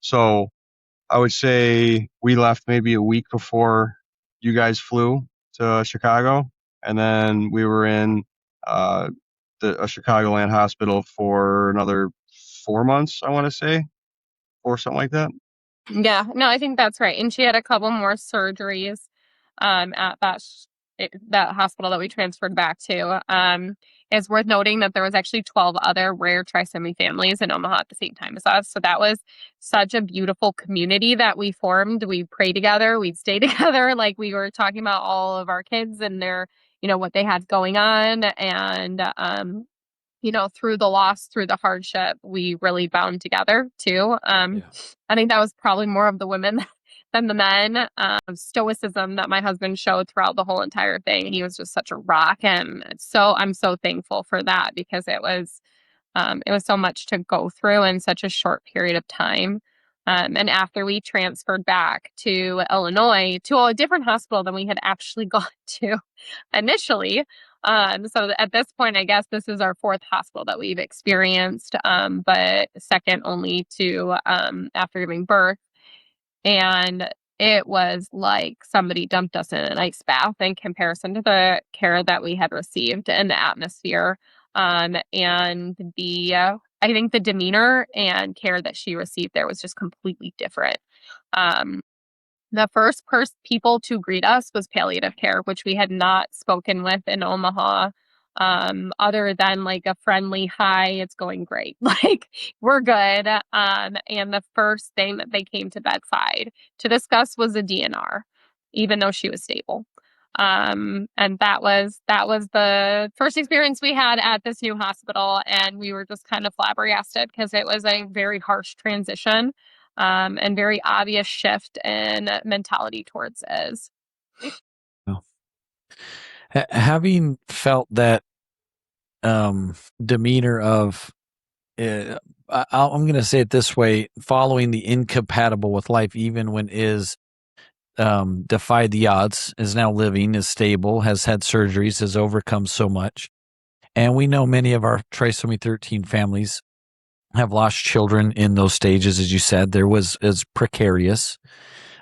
So I would say we left maybe a week before you guys flew to Chicago, and then we were in a Chicagoland hospital for another 4 months, I want to say, or something like that. Yeah, no, I think that's right. And she had a couple more surgeries at that hospital that we transferred back to. It's worth noting that there was actually 12 other rare trisomy families in Omaha at the same time as us. So that was such a beautiful community that we formed. We pray together, we'd stay together, like we were talking about all of our kids and their, you know, what they had going on. And you know, through the loss, through the hardship, we really bound together too. I think that was probably more of the women than the men. Stoicism that my husband showed throughout the whole entire thing. He was just such a rock, and so I'm so thankful for that, because it was so much to go through in such a short period of time. And after we transferred back to Illinois, to a different hospital than we had actually gone to initially. So at this point, I guess this is our fourth hospital that we've experienced, but second only to after giving birth. And it was like somebody dumped us in an ice bath in comparison to the care that we had received and the atmosphere. And I think the demeanor and care that she received there was just completely different. The first people to greet us was palliative care, which we had not spoken with in Omaha, other than like a friendly hi, it's going great, like we're good. And the first thing that they came to bedside to discuss was a DNR, even though she was stable. And that was the first experience we had at this new hospital, and we were just kind of flabbergasted because it was a very harsh transition. And very obvious shift in mentality towards Iz. Having felt that demeanor of, I'm going to say it this way, following the incompatible with life, even when Iz defied the odds, is now living, is stable, has had surgeries, has overcome so much. And we know many of our trisomy 13 families have lost children in those stages. As you said, is precarious.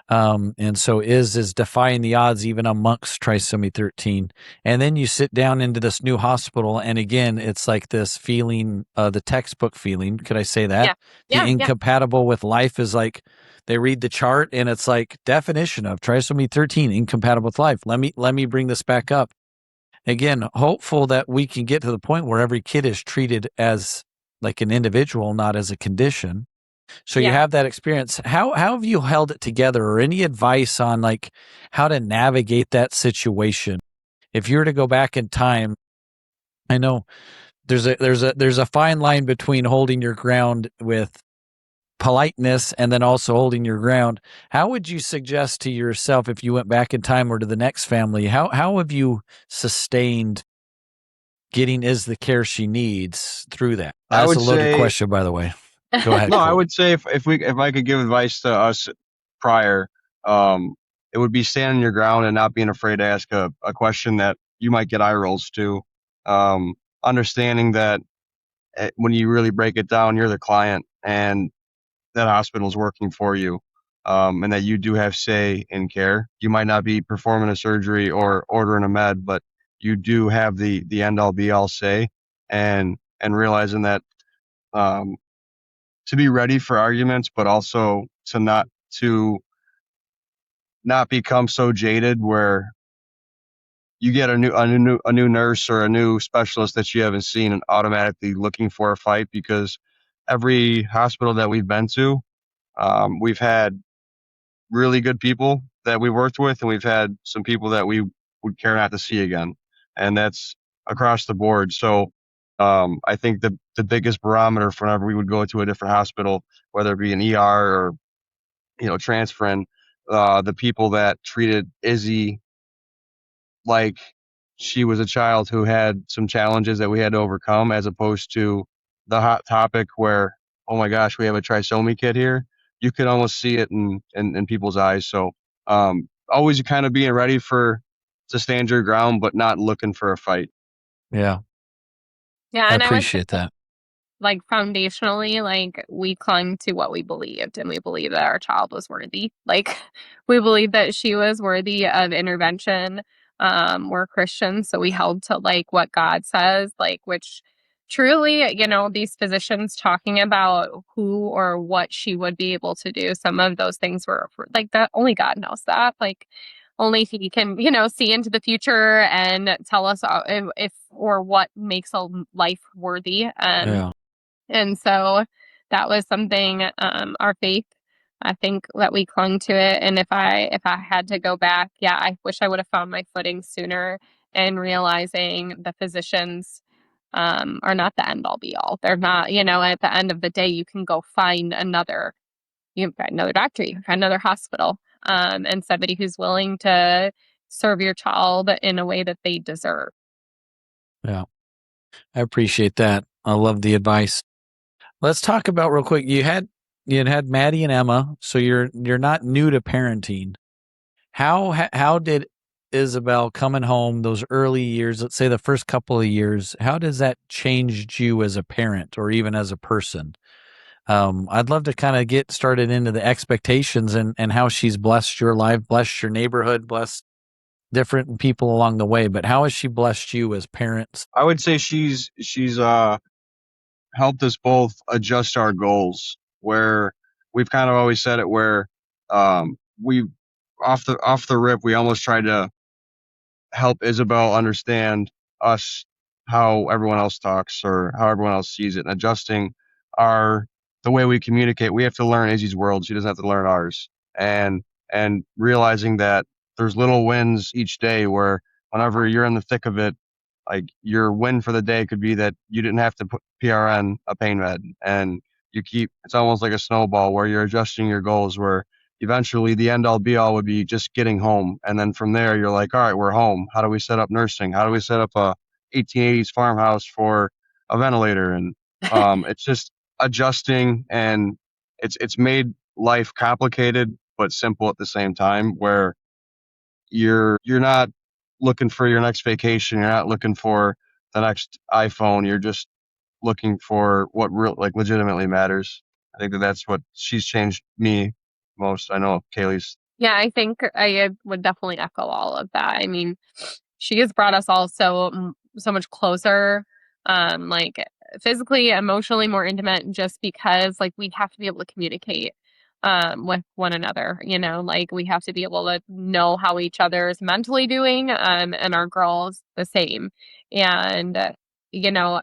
And so is defying the odds even amongst trisomy 13. And then you sit down into this new hospital, and again, it's like this feeling, the textbook feeling. Could I say that? Yeah. The incompatible with life is like, they read the chart and it's like definition of trisomy 13, incompatible with life. Let me bring this back up. Again, hopeful that we can get to the point where every kid is treated as like an individual, not as a condition. So you have that experience. How have you held it together, or any advice on like how to navigate that situation? If you were to go back in time, I know there's a fine line between holding your ground with politeness and then also holding your ground. How would you suggest to yourself, if you went back in time or to the next family, how have you sustained getting Iz the care she needs through that? I That's would a loaded say question, by the way. Go ahead. no. I Colt. would say if I could give advice to us prior, it would be standing your ground and not being afraid to ask a question that you might get eye rolls to. Understanding that when you really break it down, you're the client and that hospital's working for you, and that you do have say in care. You might not be performing a surgery or ordering a med, but you do have the end all be all say, and realizing that um, to be ready for arguments, but also to not become so jaded where you get a new nurse or a new specialist that you haven't seen and automatically looking for a fight, because every hospital that we've been to, we've had really good people that we worked with, and we've had some people that we would care not to see again, and that's across the board. So I think the biggest barometer for whenever we would go to a different hospital, whether it be an ER or transferring, the people that treated Izzy like she was a child who had some challenges that we had to overcome, as opposed to the hot topic where, oh my gosh, we have a trisomy kid here. You could almost see it in people's eyes. So always kind of being ready to stand your ground, but not looking for a fight. Yeah, Yeah, I and I would say, appreciate that. like, foundationally, like, we clung to what we believed, and we believed that our child was worthy. Like, we believed that she was worthy of intervention. We're Christians, so we held to, like, what God says, like, which truly, these physicians talking about who or what she would be able to do, some of those things were like that. Only God knows that. Like, only He can, see into the future and tell us if or what makes a life worthy. Yeah. And so that was something, our faith, I think that we clung to it. And if I had to go back, yeah, I wish I would have found my footing sooner, and realizing the physicians are not the end all be all. They're not, at the end of the day, you can go find you can find another doctor, you can find another hospital, and somebody who's willing to serve your child in a way that they deserve. Yeah. I appreciate that. I love the advice. Let's talk about real quick. You had Maddie and Emma, so you're not new to parenting. How did Isabel coming home those early years, let's say the first couple of years, how does that change you as a parent or even as a person? I'd love to kind of get started into the expectations and how she's blessed your life, blessed your neighborhood, blessed different people along the way. But how has she blessed you as parents? I would say she's helped us both adjust our goals, where we've kind of always said it, where we off the rip, we almost tried to help Isabel understand us, how everyone else talks or how everyone else sees it, and adjusting our the way we communicate. We have to learn Izzy's world. She doesn't have to learn ours. And realizing that there's little wins each day, where whenever you're in the thick of it, like, your win for the day could be that you didn't have to put PRN a pain med, and it's almost like a snowball where you're adjusting your goals, where eventually the end all be all would be just getting home. And then from there, you're like, all right, we're home. How do we set up nursing? How do we set up a 1880s farmhouse for a ventilator? And it's just adjusting, and it's made life complicated but simple at the same time, where you're not looking for your next vacation. You're not looking for the next iPhone. You're just looking for what legitimately matters. I think that's what she's changed me most. I know Kailey's. Yeah, I think I would definitely echo all of that. I mean, she has brought us all so much closer, like, physically, emotionally more intimate, just because, like, we have to be able to communicate with one another, like, we have to be able to know how each other is mentally doing, and our girls the same. And you know,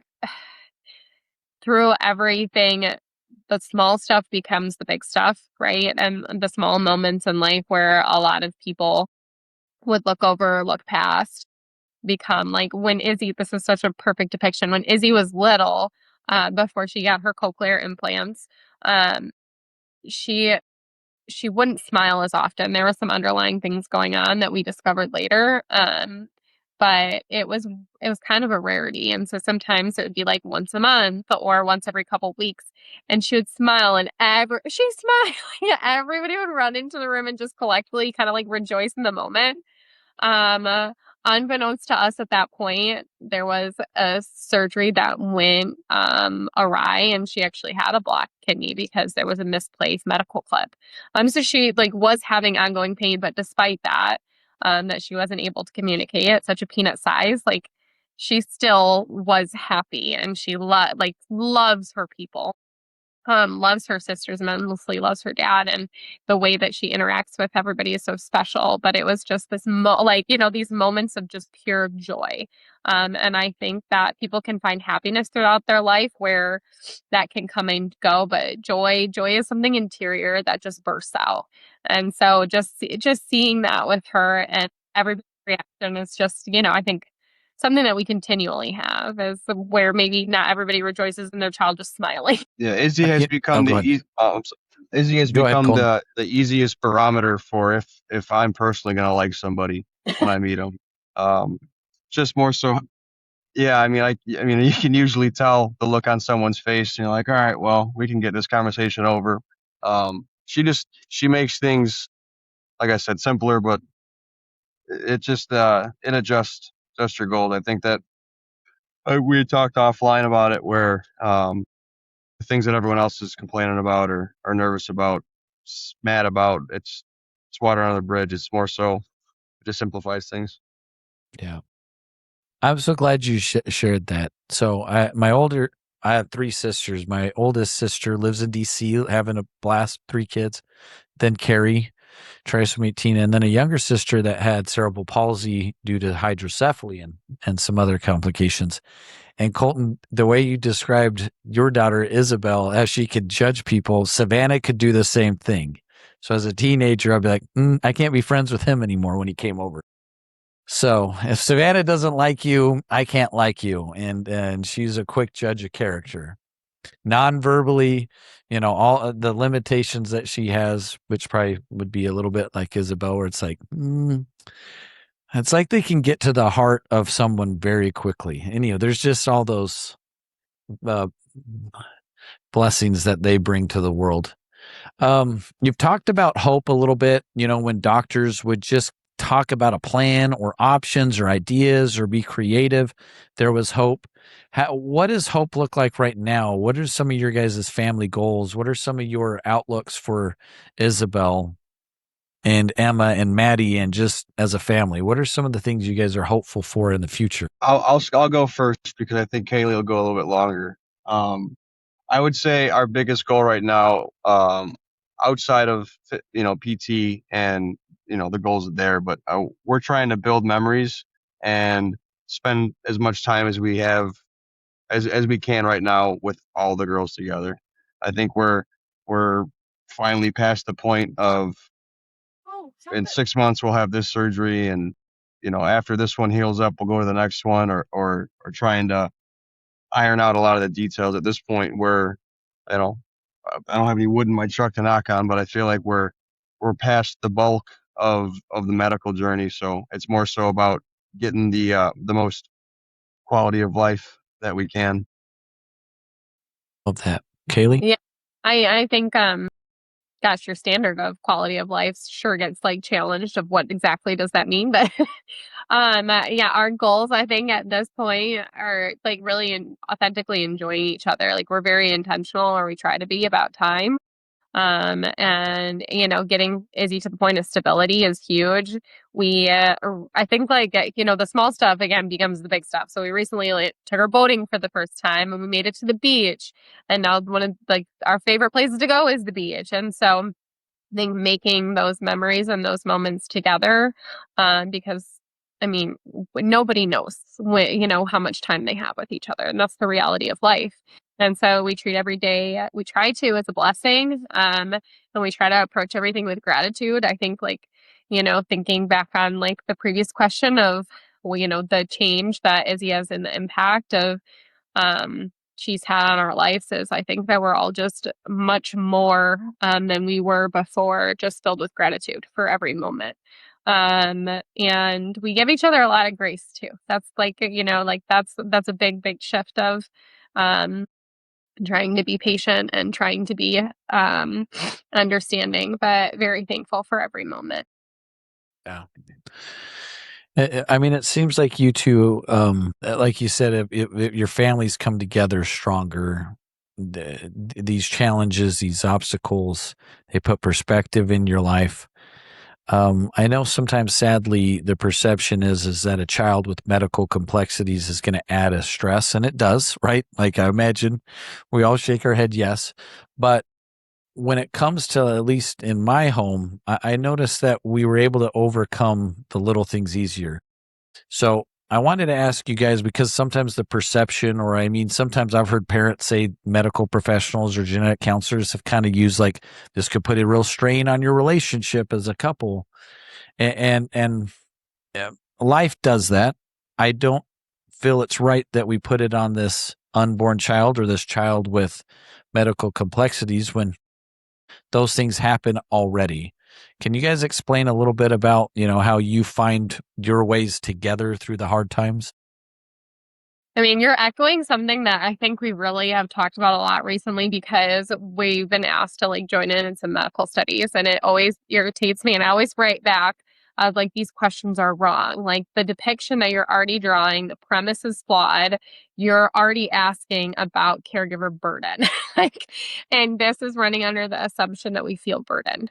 through everything, the small stuff becomes the big stuff, right? And the small moments in life where a lot of people would look over or look past become, like, when Izzy, this is such a perfect depiction, when Izzy was little, before she got her cochlear implants, um, she wouldn't smile as often. There were some underlying things going on that we discovered later. But it was kind of a rarity. And so sometimes it would be like once a month or once every couple weeks. And she would smile and she's smiling. Everybody would run into the room and just collectively kind of like rejoice in the moment. Unbeknownst to us at that point, there was a surgery that went awry, and she actually had a blocked kidney because there was a misplaced medical clip. So she like was having ongoing pain, but despite that, that she wasn't able to communicate at such a peanut size, like she still was happy, and she loves her people. Loves her sisters immensely, loves her dad, and the way that she interacts with everybody is so special. But it was just this these moments of just pure joy. And I think that people can find happiness throughout their life where that can come and go, but joy is something interior that just bursts out. And so just seeing that with her and everybody's reaction is just, I think something that we continually have is where maybe not everybody rejoices in their child just smiling. Yeah, Izzy has become go ahead. Izzy has Go ahead, become Colton. the easiest barometer for if I'm personally gonna like somebody when I meet them. Just more so. Yeah, I mean, you can usually tell the look on someone's face. You're like, all right, well, we can get this conversation over. She makes things, like I said, simpler, but it just it adjusts just your gold. I think that we had talked offline about it, where the things that everyone else is complaining about or are nervous about, mad about, it's water under the bridge. It's more so it just simplifies things. Yeah. I'm so glad you shared that. So I have 3 sisters. My oldest sister lives in DC, having a blast, 3 kids. Then Carrie, trisomy 18, and then a younger sister that had cerebral palsy due to hydrocephaly and some other complications. And Colton, the way you described your daughter Isabel, as she could judge people, Savannah could do the same thing. So as a teenager, I'd be like, I can't be friends with him anymore when he came over. So if Savannah doesn't like you, I can't like you. And she's a quick judge of character. Non-verbally, all the limitations that she has, which probably would be a little bit like Isabel, where it's like, it's like they can get to the heart of someone very quickly. And, there's just all those blessings that they bring to the world. You've talked about hope a little bit, when doctors would just talk about a plan or options or ideas or be creative, there was hope. What does hope look like right now? What are some of your guys' family goals? What are some of your outlooks for Isabel and Emma and Maddie and just as a family? What are some of the things you guys are hopeful for in the future? I'll go first because I think Kaylee will go a little bit longer. I would say our biggest goal right now, outside of PT and the goals there, but we're trying to build memories and spend as much time as we have as we can right now with all the girls together. I think we're finally past the point of in 6 months we'll have this surgery, and after this one heals up we'll go to the next one, or trying to iron out a lot of the details at this point where I don't have any wood in my truck to knock on, but I feel like we're past the bulk of the medical journey. So it's more so about getting the most quality of life that we can. Love that. Kailey? Yeah, I think gosh, your standard of quality of life sure gets like challenged of what exactly does that mean, but yeah, our goals I think at this point are like really authentically enjoying each other. Like we're very intentional, or we try to be, about time. And getting Izzy to the point of stability is huge. We I think the small stuff again becomes the big stuff. So we recently took her boating for the first time, and we made it to the beach, and now one of our favorite places to go is the beach. And so I think making those memories and those moments together, because I mean, nobody knows how much time they have with each other, and that's the reality of life. And so we treat every day, we try to, as a blessing, and we try to approach everything with gratitude. I think thinking back on the previous question of the change that Izzy has and the impact of she's had on our lives is I think that we're all just much more than we were before, just filled with gratitude for every moment. And we give each other a lot of grace too. That's like, like that's a big shift of trying to be patient and trying to be understanding, but very thankful for every moment. Yeah. I mean, it seems like you two, like you said, your families come together stronger. These challenges, these obstacles, they put perspective in your life. I know sometimes, sadly, the perception is that a child with medical complexities is going to add a stress, and it does, right? Like I imagine we all shake our head, yes. But when it comes to, at least in my home, I noticed that we were able to overcome the little things easier. So I wanted to ask you guys, because sometimes the perception, or I mean, sometimes I've heard parents say medical professionals or genetic counselors have kind of used like this could put a real strain on your relationship as a couple. And life does that. I don't feel it's right that we put it on this unborn child or this child with medical complexities when those things happen already. Can you guys explain a little bit about, how you find your ways together through the hard times? I mean, you're echoing something that I think we really have talked about a lot recently because we've been asked to like join in some medical studies, and it always irritates me. And I always write back of like, these questions are wrong. Like the depiction that you're already drawing, the premise is flawed. You're already asking about caregiver burden. Like, and this is running under the assumption that we feel burdened.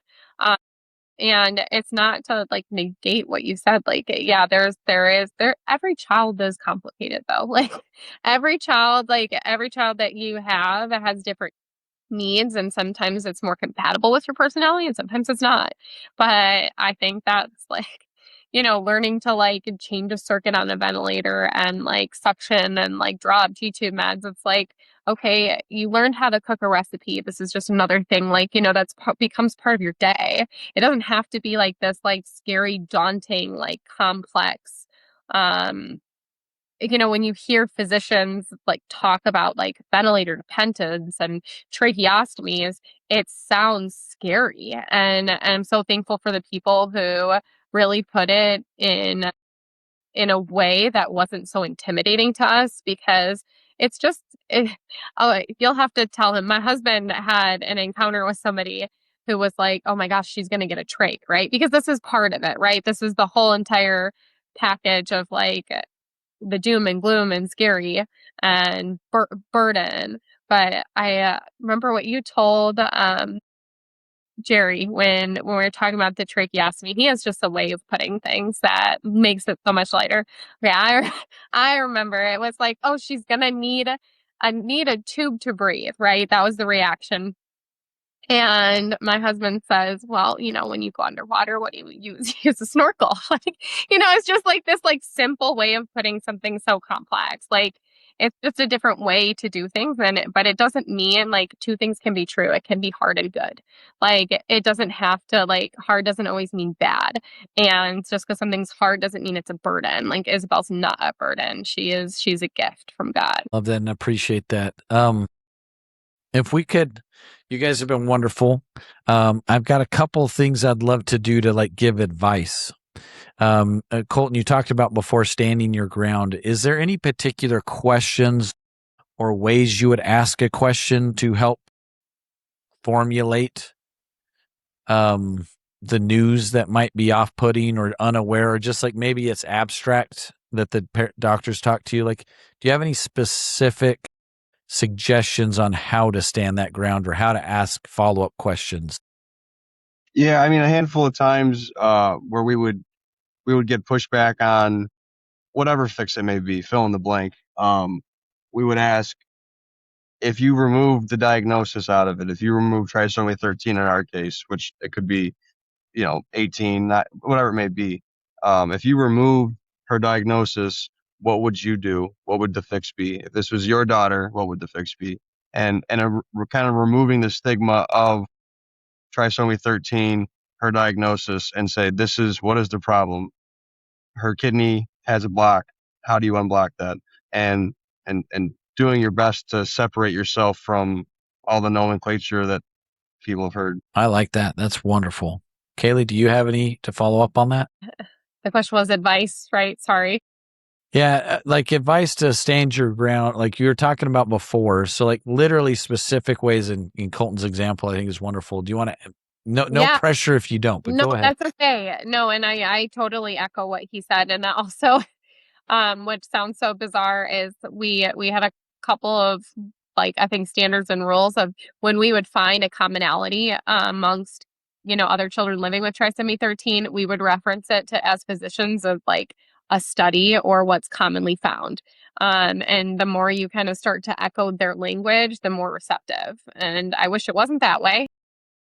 And it's not to like negate what you said. Like, yeah, every child is complicated though. Like every child that you have has different needs, and sometimes it's more compatible with your personality and sometimes it's not. But I think that's like, learning to like change a circuit on a ventilator and like suction and like draw up G-tube meds. It's like, okay, you learned how to cook a recipe. This is just another thing, like, that's becomes part of your day. It doesn't have to be like this, like scary, daunting, like complex, um, when you hear physicians like talk about like ventilator dependence and tracheostomies, it sounds scary. And I'm so thankful for the people who really put it in a way that wasn't so intimidating to us, because it's just, you'll have to tell him. My husband had an encounter with somebody who was like, oh my gosh, she's going to get a trach, right? Because this is part of it, right? This is the whole entire package of like the doom and gloom and scary and burden. But I remember what you told Jerry when we were talking about the tracheostomy. He has just a way of putting things that makes it so much lighter. Yeah, I remember it was like, oh, she's gonna need a tube to breathe, right? That was the reaction. And my husband says, well, when you go underwater, what do you use? Use a snorkel. Like, it's just like this like simple way of putting something so complex. Like it's just a different way to do things. But it doesn't mean like two things can be true. It can be hard and good. Like it doesn't have to, like, hard doesn't always mean bad. And just because something's hard doesn't mean it's a burden. Like Isabel's not a burden. She's a gift from God. Love that and appreciate that. If we could, you guys have been wonderful. I've got a couple things I'd love to do to like give advice. Colton, you talked about before standing your ground. Is there any particular questions or ways you would ask a question to help formulate the news that might be off-putting or unaware, or just like maybe it's abstract that the doctors talk to you? Like, do you have any specific suggestions on how to stand that ground or how to ask follow-up questions? Yeah, I mean, a handful of times where we would get pushback on whatever fix it may be, fill in the blank. We would ask, if you remove the diagnosis out of it, if you remove trisomy 13 in our case, which it could be, 18, not, whatever it may be. If you remove her diagnosis, what would you do? What would the fix be? If this was your daughter, what would the fix be? And we're kind of removing the stigma of trisomy 13, her diagnosis, and say, what is the problem? Her kidney has a block. How do you unblock that? And doing your best to separate yourself from all the nomenclature that people have heard. I like that. That's wonderful. Kailey, do you have any to follow up on that? The question was advice, right? Sorry. Yeah, like advice to stand your ground, like you were talking about before. So, like literally specific ways in Colton's example, I think is wonderful. Do you want to? No Yeah. pressure if you don't, but No, go ahead. that's okay. No, and I totally echo what he said. And also, which sounds so bizarre, is we had a couple of, like, I think standards and rules of when we would find a commonality amongst, other children living with trisomy 13, we would reference it to as physicians of like a study or what's commonly found. And the more you kind of start to echo their language, the more receptive. And I wish it wasn't that way.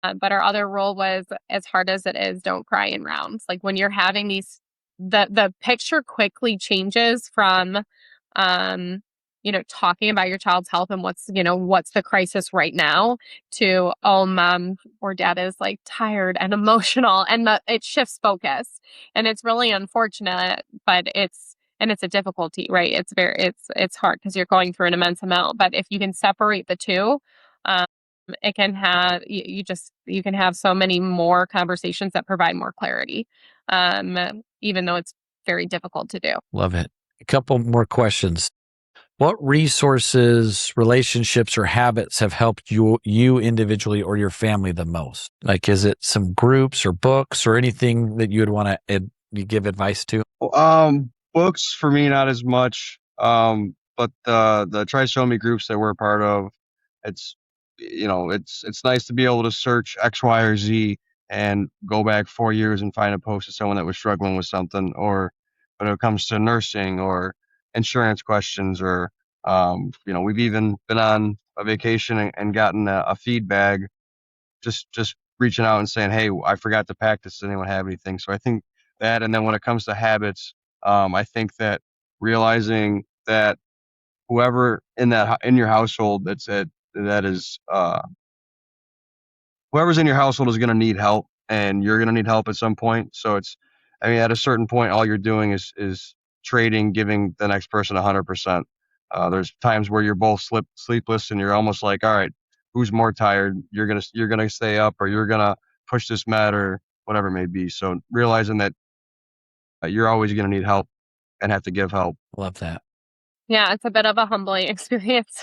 But our other rule was, as hard as it is, don't cry in rounds. Like when you're having these, the picture quickly changes from, talking about your child's health and what's the crisis right now to, oh, mom or dad is like tired and emotional, and it shifts focus, and it's really unfortunate, but it's a difficulty, right? It's hard because you're going through an immense amount. But if you can separate the two, it can have you can have so many more conversations that provide more clarity, even though it's very difficult to do. Love it. A couple more questions. What resources, relationships, or habits have helped you individually or your family the most? Like, is it some groups or books or anything that you would want to give advice to? Books for me, not as much. But the Trisomy groups that we're a part of, it's it's nice to be able to search X, Y, or Z and go back 4 years and find a post of someone that was struggling with something, or when it comes to nursing or insurance questions, or we've even been on a vacation and gotten a feed bag, just reaching out and saying, hey, I forgot to pack this, does anyone have anything? So I think that, and then when it comes to habits, I think that realizing that whoever in your household whoever's in your household is going to need help, and you're going to need help at some point. So at a certain point, all you're doing is trading, giving the next person 100%. There's times where you're both sleepless, and you're almost like, all right, who's more tired? You're gonna stay up, or you're gonna push this mat, or whatever it may be. So realizing that you're always gonna need help and have to give help. Love that. Yeah, it's a bit of a humbling experience.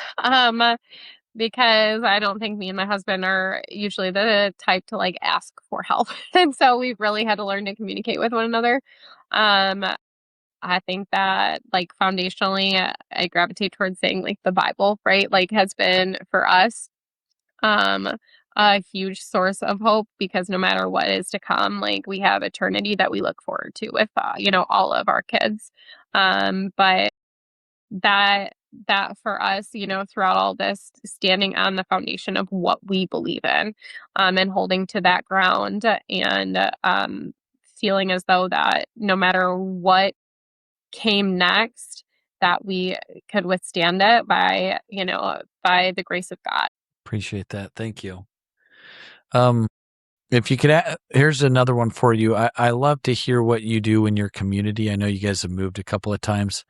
Because I don't think me and my husband are usually the type to like ask for help. And so we've really had to learn to communicate with one another. I think that, like, foundationally, I gravitate towards saying like the Bible, right? Like, has been for us a huge source of hope, because no matter what is to come, like, we have eternity that we look forward to with all of our kids. But that for us, throughout all this, standing on the foundation of what we believe in, and holding to that ground, and feeling as though that no matter what came next, that we could withstand it by the grace of God. Appreciate that. Thank you. If you could, here's another one for you. I love to hear what you do in your community. I know you guys have moved a couple of times.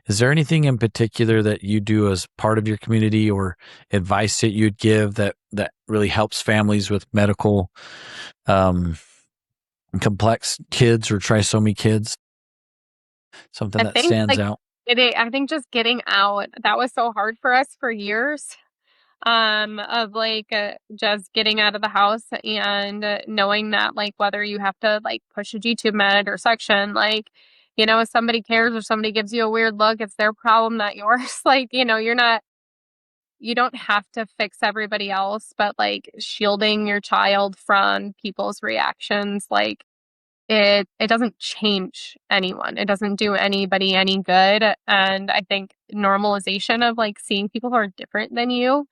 Is there anything in particular that you do as part of your community, or advice that you'd give that really helps families with medical, complex kids or trisomy kids? Something that stands out. I think just getting out, that was so hard for us for years. Of like just getting out of the house, and knowing that, like, whether you have to like push a G-tube med or suction, like, if somebody cares or somebody gives you a weird look, it's their problem, not yours. Like, you don't have to fix everybody else, but like shielding your child from people's reactions, like, it doesn't change anyone. It doesn't do anybody any good. And I think normalization of like seeing people who are different than you,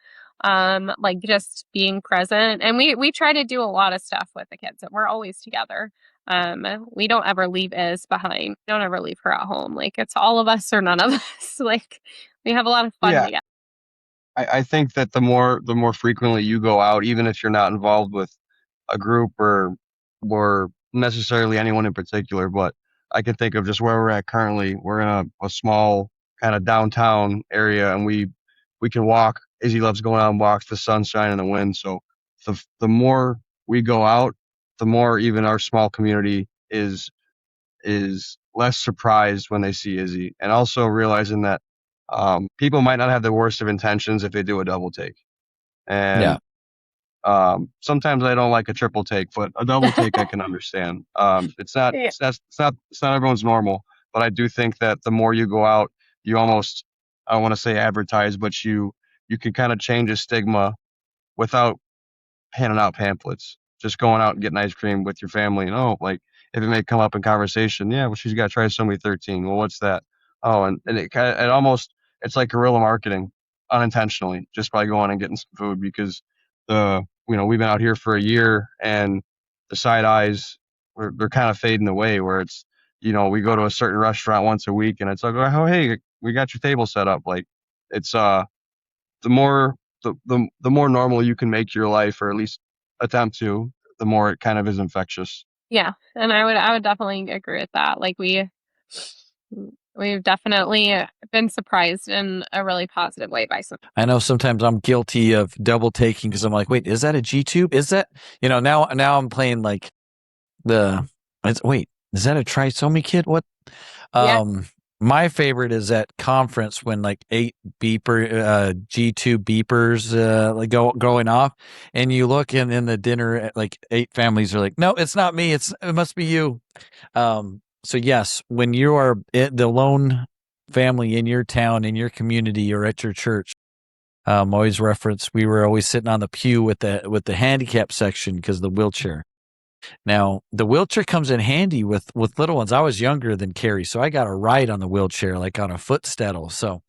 like just being present. And we try to do a lot of stuff with the kids, and we're always together. We don't ever leave Iz behind. Don't ever leave her at home. Like, it's all of us or none of us. Like, we have a lot of fun Yeah. together. I think that the more frequently you go out, even if you're not involved with a group or necessarily anyone in particular, but I can think of just where we're at currently. We're in a small kind of downtown area, and we we can walk. Izzy loves going out on walks, the sunshine and the wind. So the more we go out, the more even our small community is less surprised when they see Izzy, and also realizing that people might not have the worst of intentions if they do a double take. And sometimes I don't like a triple take, but a double take I can understand. It's not Yeah. it's not everyone's normal, but I do think that the more you go out, you almost, I don't want to say advertise, but you can kind of change a stigma without handing out pamphlets. Just going out and getting ice cream with your family, and like if it may come up in conversation, yeah, well, she's got Trisomy 13. Well, what's that? Oh, and it almost, it's like guerrilla marketing unintentionally, just by going and getting some food, because we've been out here for a year, and the side eyes, they're kind of fading away, where it's, we go to a certain restaurant once a week and it's like, oh, hey, we got your table set up. Like, it's the more the more normal you can make your life, or at least attempt to, the more it kind of is infectious. Yeah, and I would definitely agree with that. Like we've definitely been surprised in a really positive way by some. I know sometimes I'm guilty of double taking because I'm like, wait, is that a G tube? Is that, now I'm playing like wait, is that a trisomy kid? What? Yeah. My favorite is at conference when like 8 G2 beepers like going off, and you look in the dinner at like 8 families are like, no, it's not me. It must be you. So yes, when you are the lone family in your town, in your community, or at your church, always reference, we were always sitting on the pew with the handicap section because of the wheelchair. Now, the wheelchair comes in handy with little ones. I was younger than Carrie, so I got a ride on the wheelchair, like on a footstool. So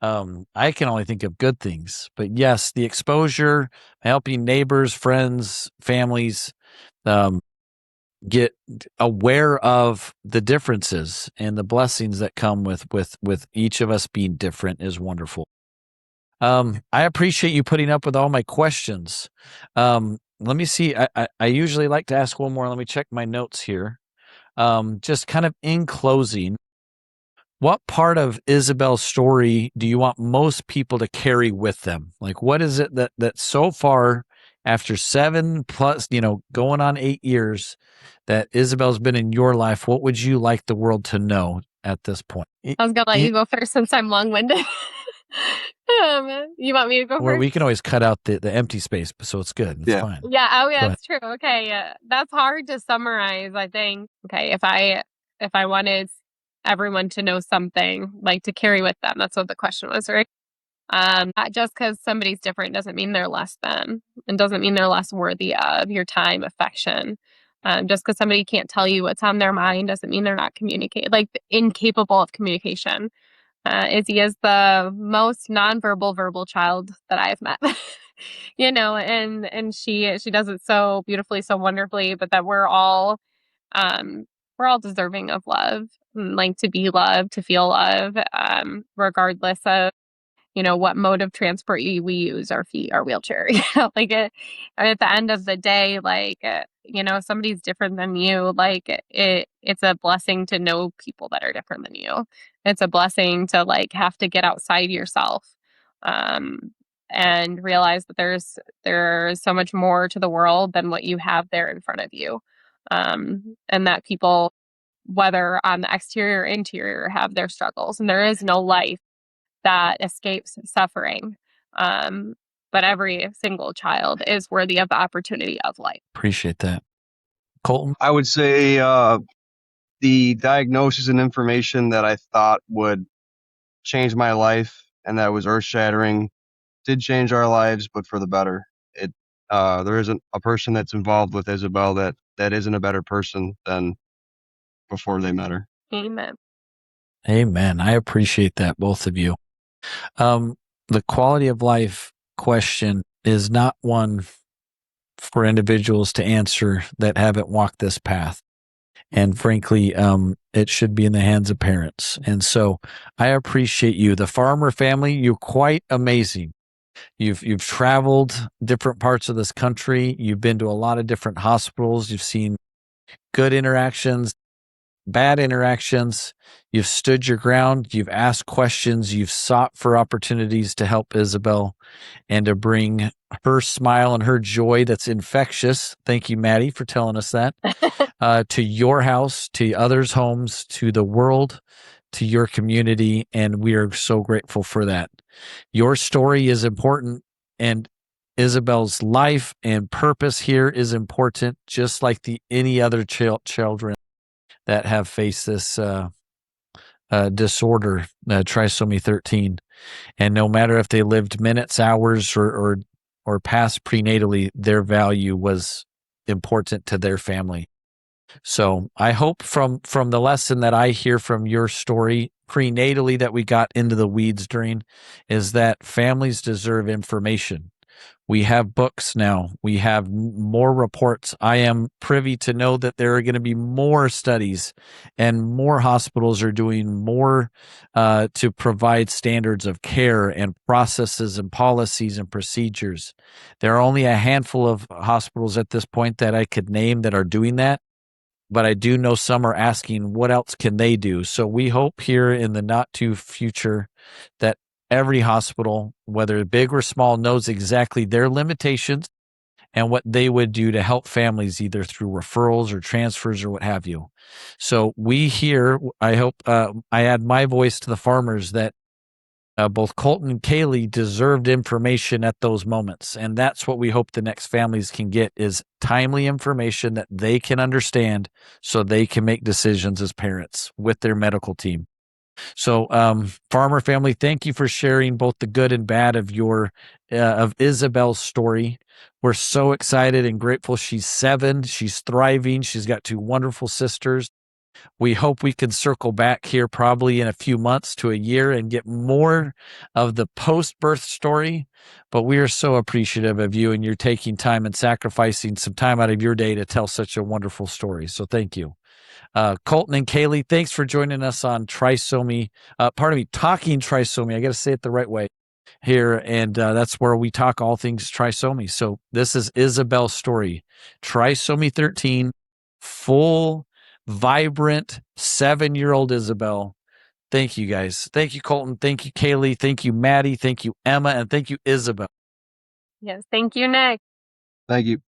I can only think of good things. But yes, the exposure, helping neighbors, friends, families get aware of the differences and the blessings that come with each of us being different is wonderful. I appreciate you putting up with all my questions. Let me see. I usually like to ask one more. Let me check my notes here. Just kind of in closing, what part of Isabel's story do you want most people to carry with them? Like, what is it that so far, after 7 plus, going on 8 years, that Isabel's been in your life, what would you like the world to know at this point? I was gonna let you go first since I'm long-winded. You want me to go Or first? we can always cut out the empty space, so it's good. It's fine. Yeah. Oh, yeah, that's true. Okay. That's hard to summarize, I think. Okay. If I wanted everyone to know something, like to carry with them, that's what the question was, right? Not just because somebody's different doesn't mean they're less than, and doesn't mean they're less worthy of your time, affection. Just because somebody can't tell you what's on their mind doesn't mean they're not incapable of communication. Izzy is the most nonverbal verbal child that I've met. And she does it so beautifully, so wonderfully, but that we're all deserving of love, like to be loved, to feel love, regardless of what mode of transport we use, our feet, our wheelchair. Like at the end of the day, if somebody's different than you, like it's a blessing to know people that are different than you. It's a blessing to have to get outside yourself, and realize that there's so much more to the world than what you have there in front of you, and that people, whether on the exterior or interior, have their struggles, and there is no life that escapes suffering. But every single child is worthy of the opportunity of life. Appreciate that. Colton? I would say the diagnosis and information that I thought would change my life and that was earth-shattering did change our lives, but for the better. There isn't a person that's involved with Isabel that isn't a better person than before they met her. Amen. Amen. I appreciate that, both of you. The quality of life question is not one for individuals to answer that haven't walked this path. And frankly, it should be in the hands of parents. And so I appreciate you. The Farmer family, you're quite amazing. You've traveled different parts of this country. You've been to a lot of different hospitals. You've seen good interactions, bad interactions. You've stood your ground. You've asked questions. You've sought for opportunities to help Isabel and to bring her smile and her joy that's infectious. Thank you, Maddie, for telling us that. To your house, to others' homes, to the world, to your community. And we are so grateful for that. Your story is important, and Isabel's life and purpose here is important, just like any other children that have faced this disorder, trisomy 13. And no matter if they lived minutes, hours, or passed prenatally, their value was important to their family. So I hope from the lesson that I hear from your story prenatally that we got into the weeds during is that families deserve information. We have books now. We have more reports. I am privy to know that there are going to be more studies, and more hospitals are doing more to provide standards of care and processes and policies and procedures. There are only a handful of hospitals at this point that I could name that are doing that, but I do know some are asking what else can they do. So we hope here in the not too future that every hospital, whether big or small, knows exactly their limitations and what they would do to help families either through referrals or transfers or what have you. So we here, I hope I add my voice to the farmers that both Colton and Kailey deserved information at those moments. And that's what we hope the next families can get is timely information that they can understand so they can make decisions as parents with their medical team. So, Farmer family, thank you for sharing both the good and bad of of Isabel's story. We're so excited and grateful. She's 7. She's thriving. She's got 2 wonderful sisters. We hope we can circle back here probably in a few months to a year and get more of the post-birth story. But we are so appreciative of you, and you're taking time and sacrificing some time out of your day to tell such a wonderful story. So thank you. Colton and Kailey, thanks for joining us on Talking Trisomy. I got to say it the right way here. And that's where we talk all things trisomy. So this is Isabel's story. Trisomy 13, full, vibrant, 7-year-old Isabel. Thank you, guys. Thank you, Colton. Thank you, Kailey. Thank you, Maddie. Thank you, Emma. And thank you, Isabel. Yes. Thank you, Nick. Thank you.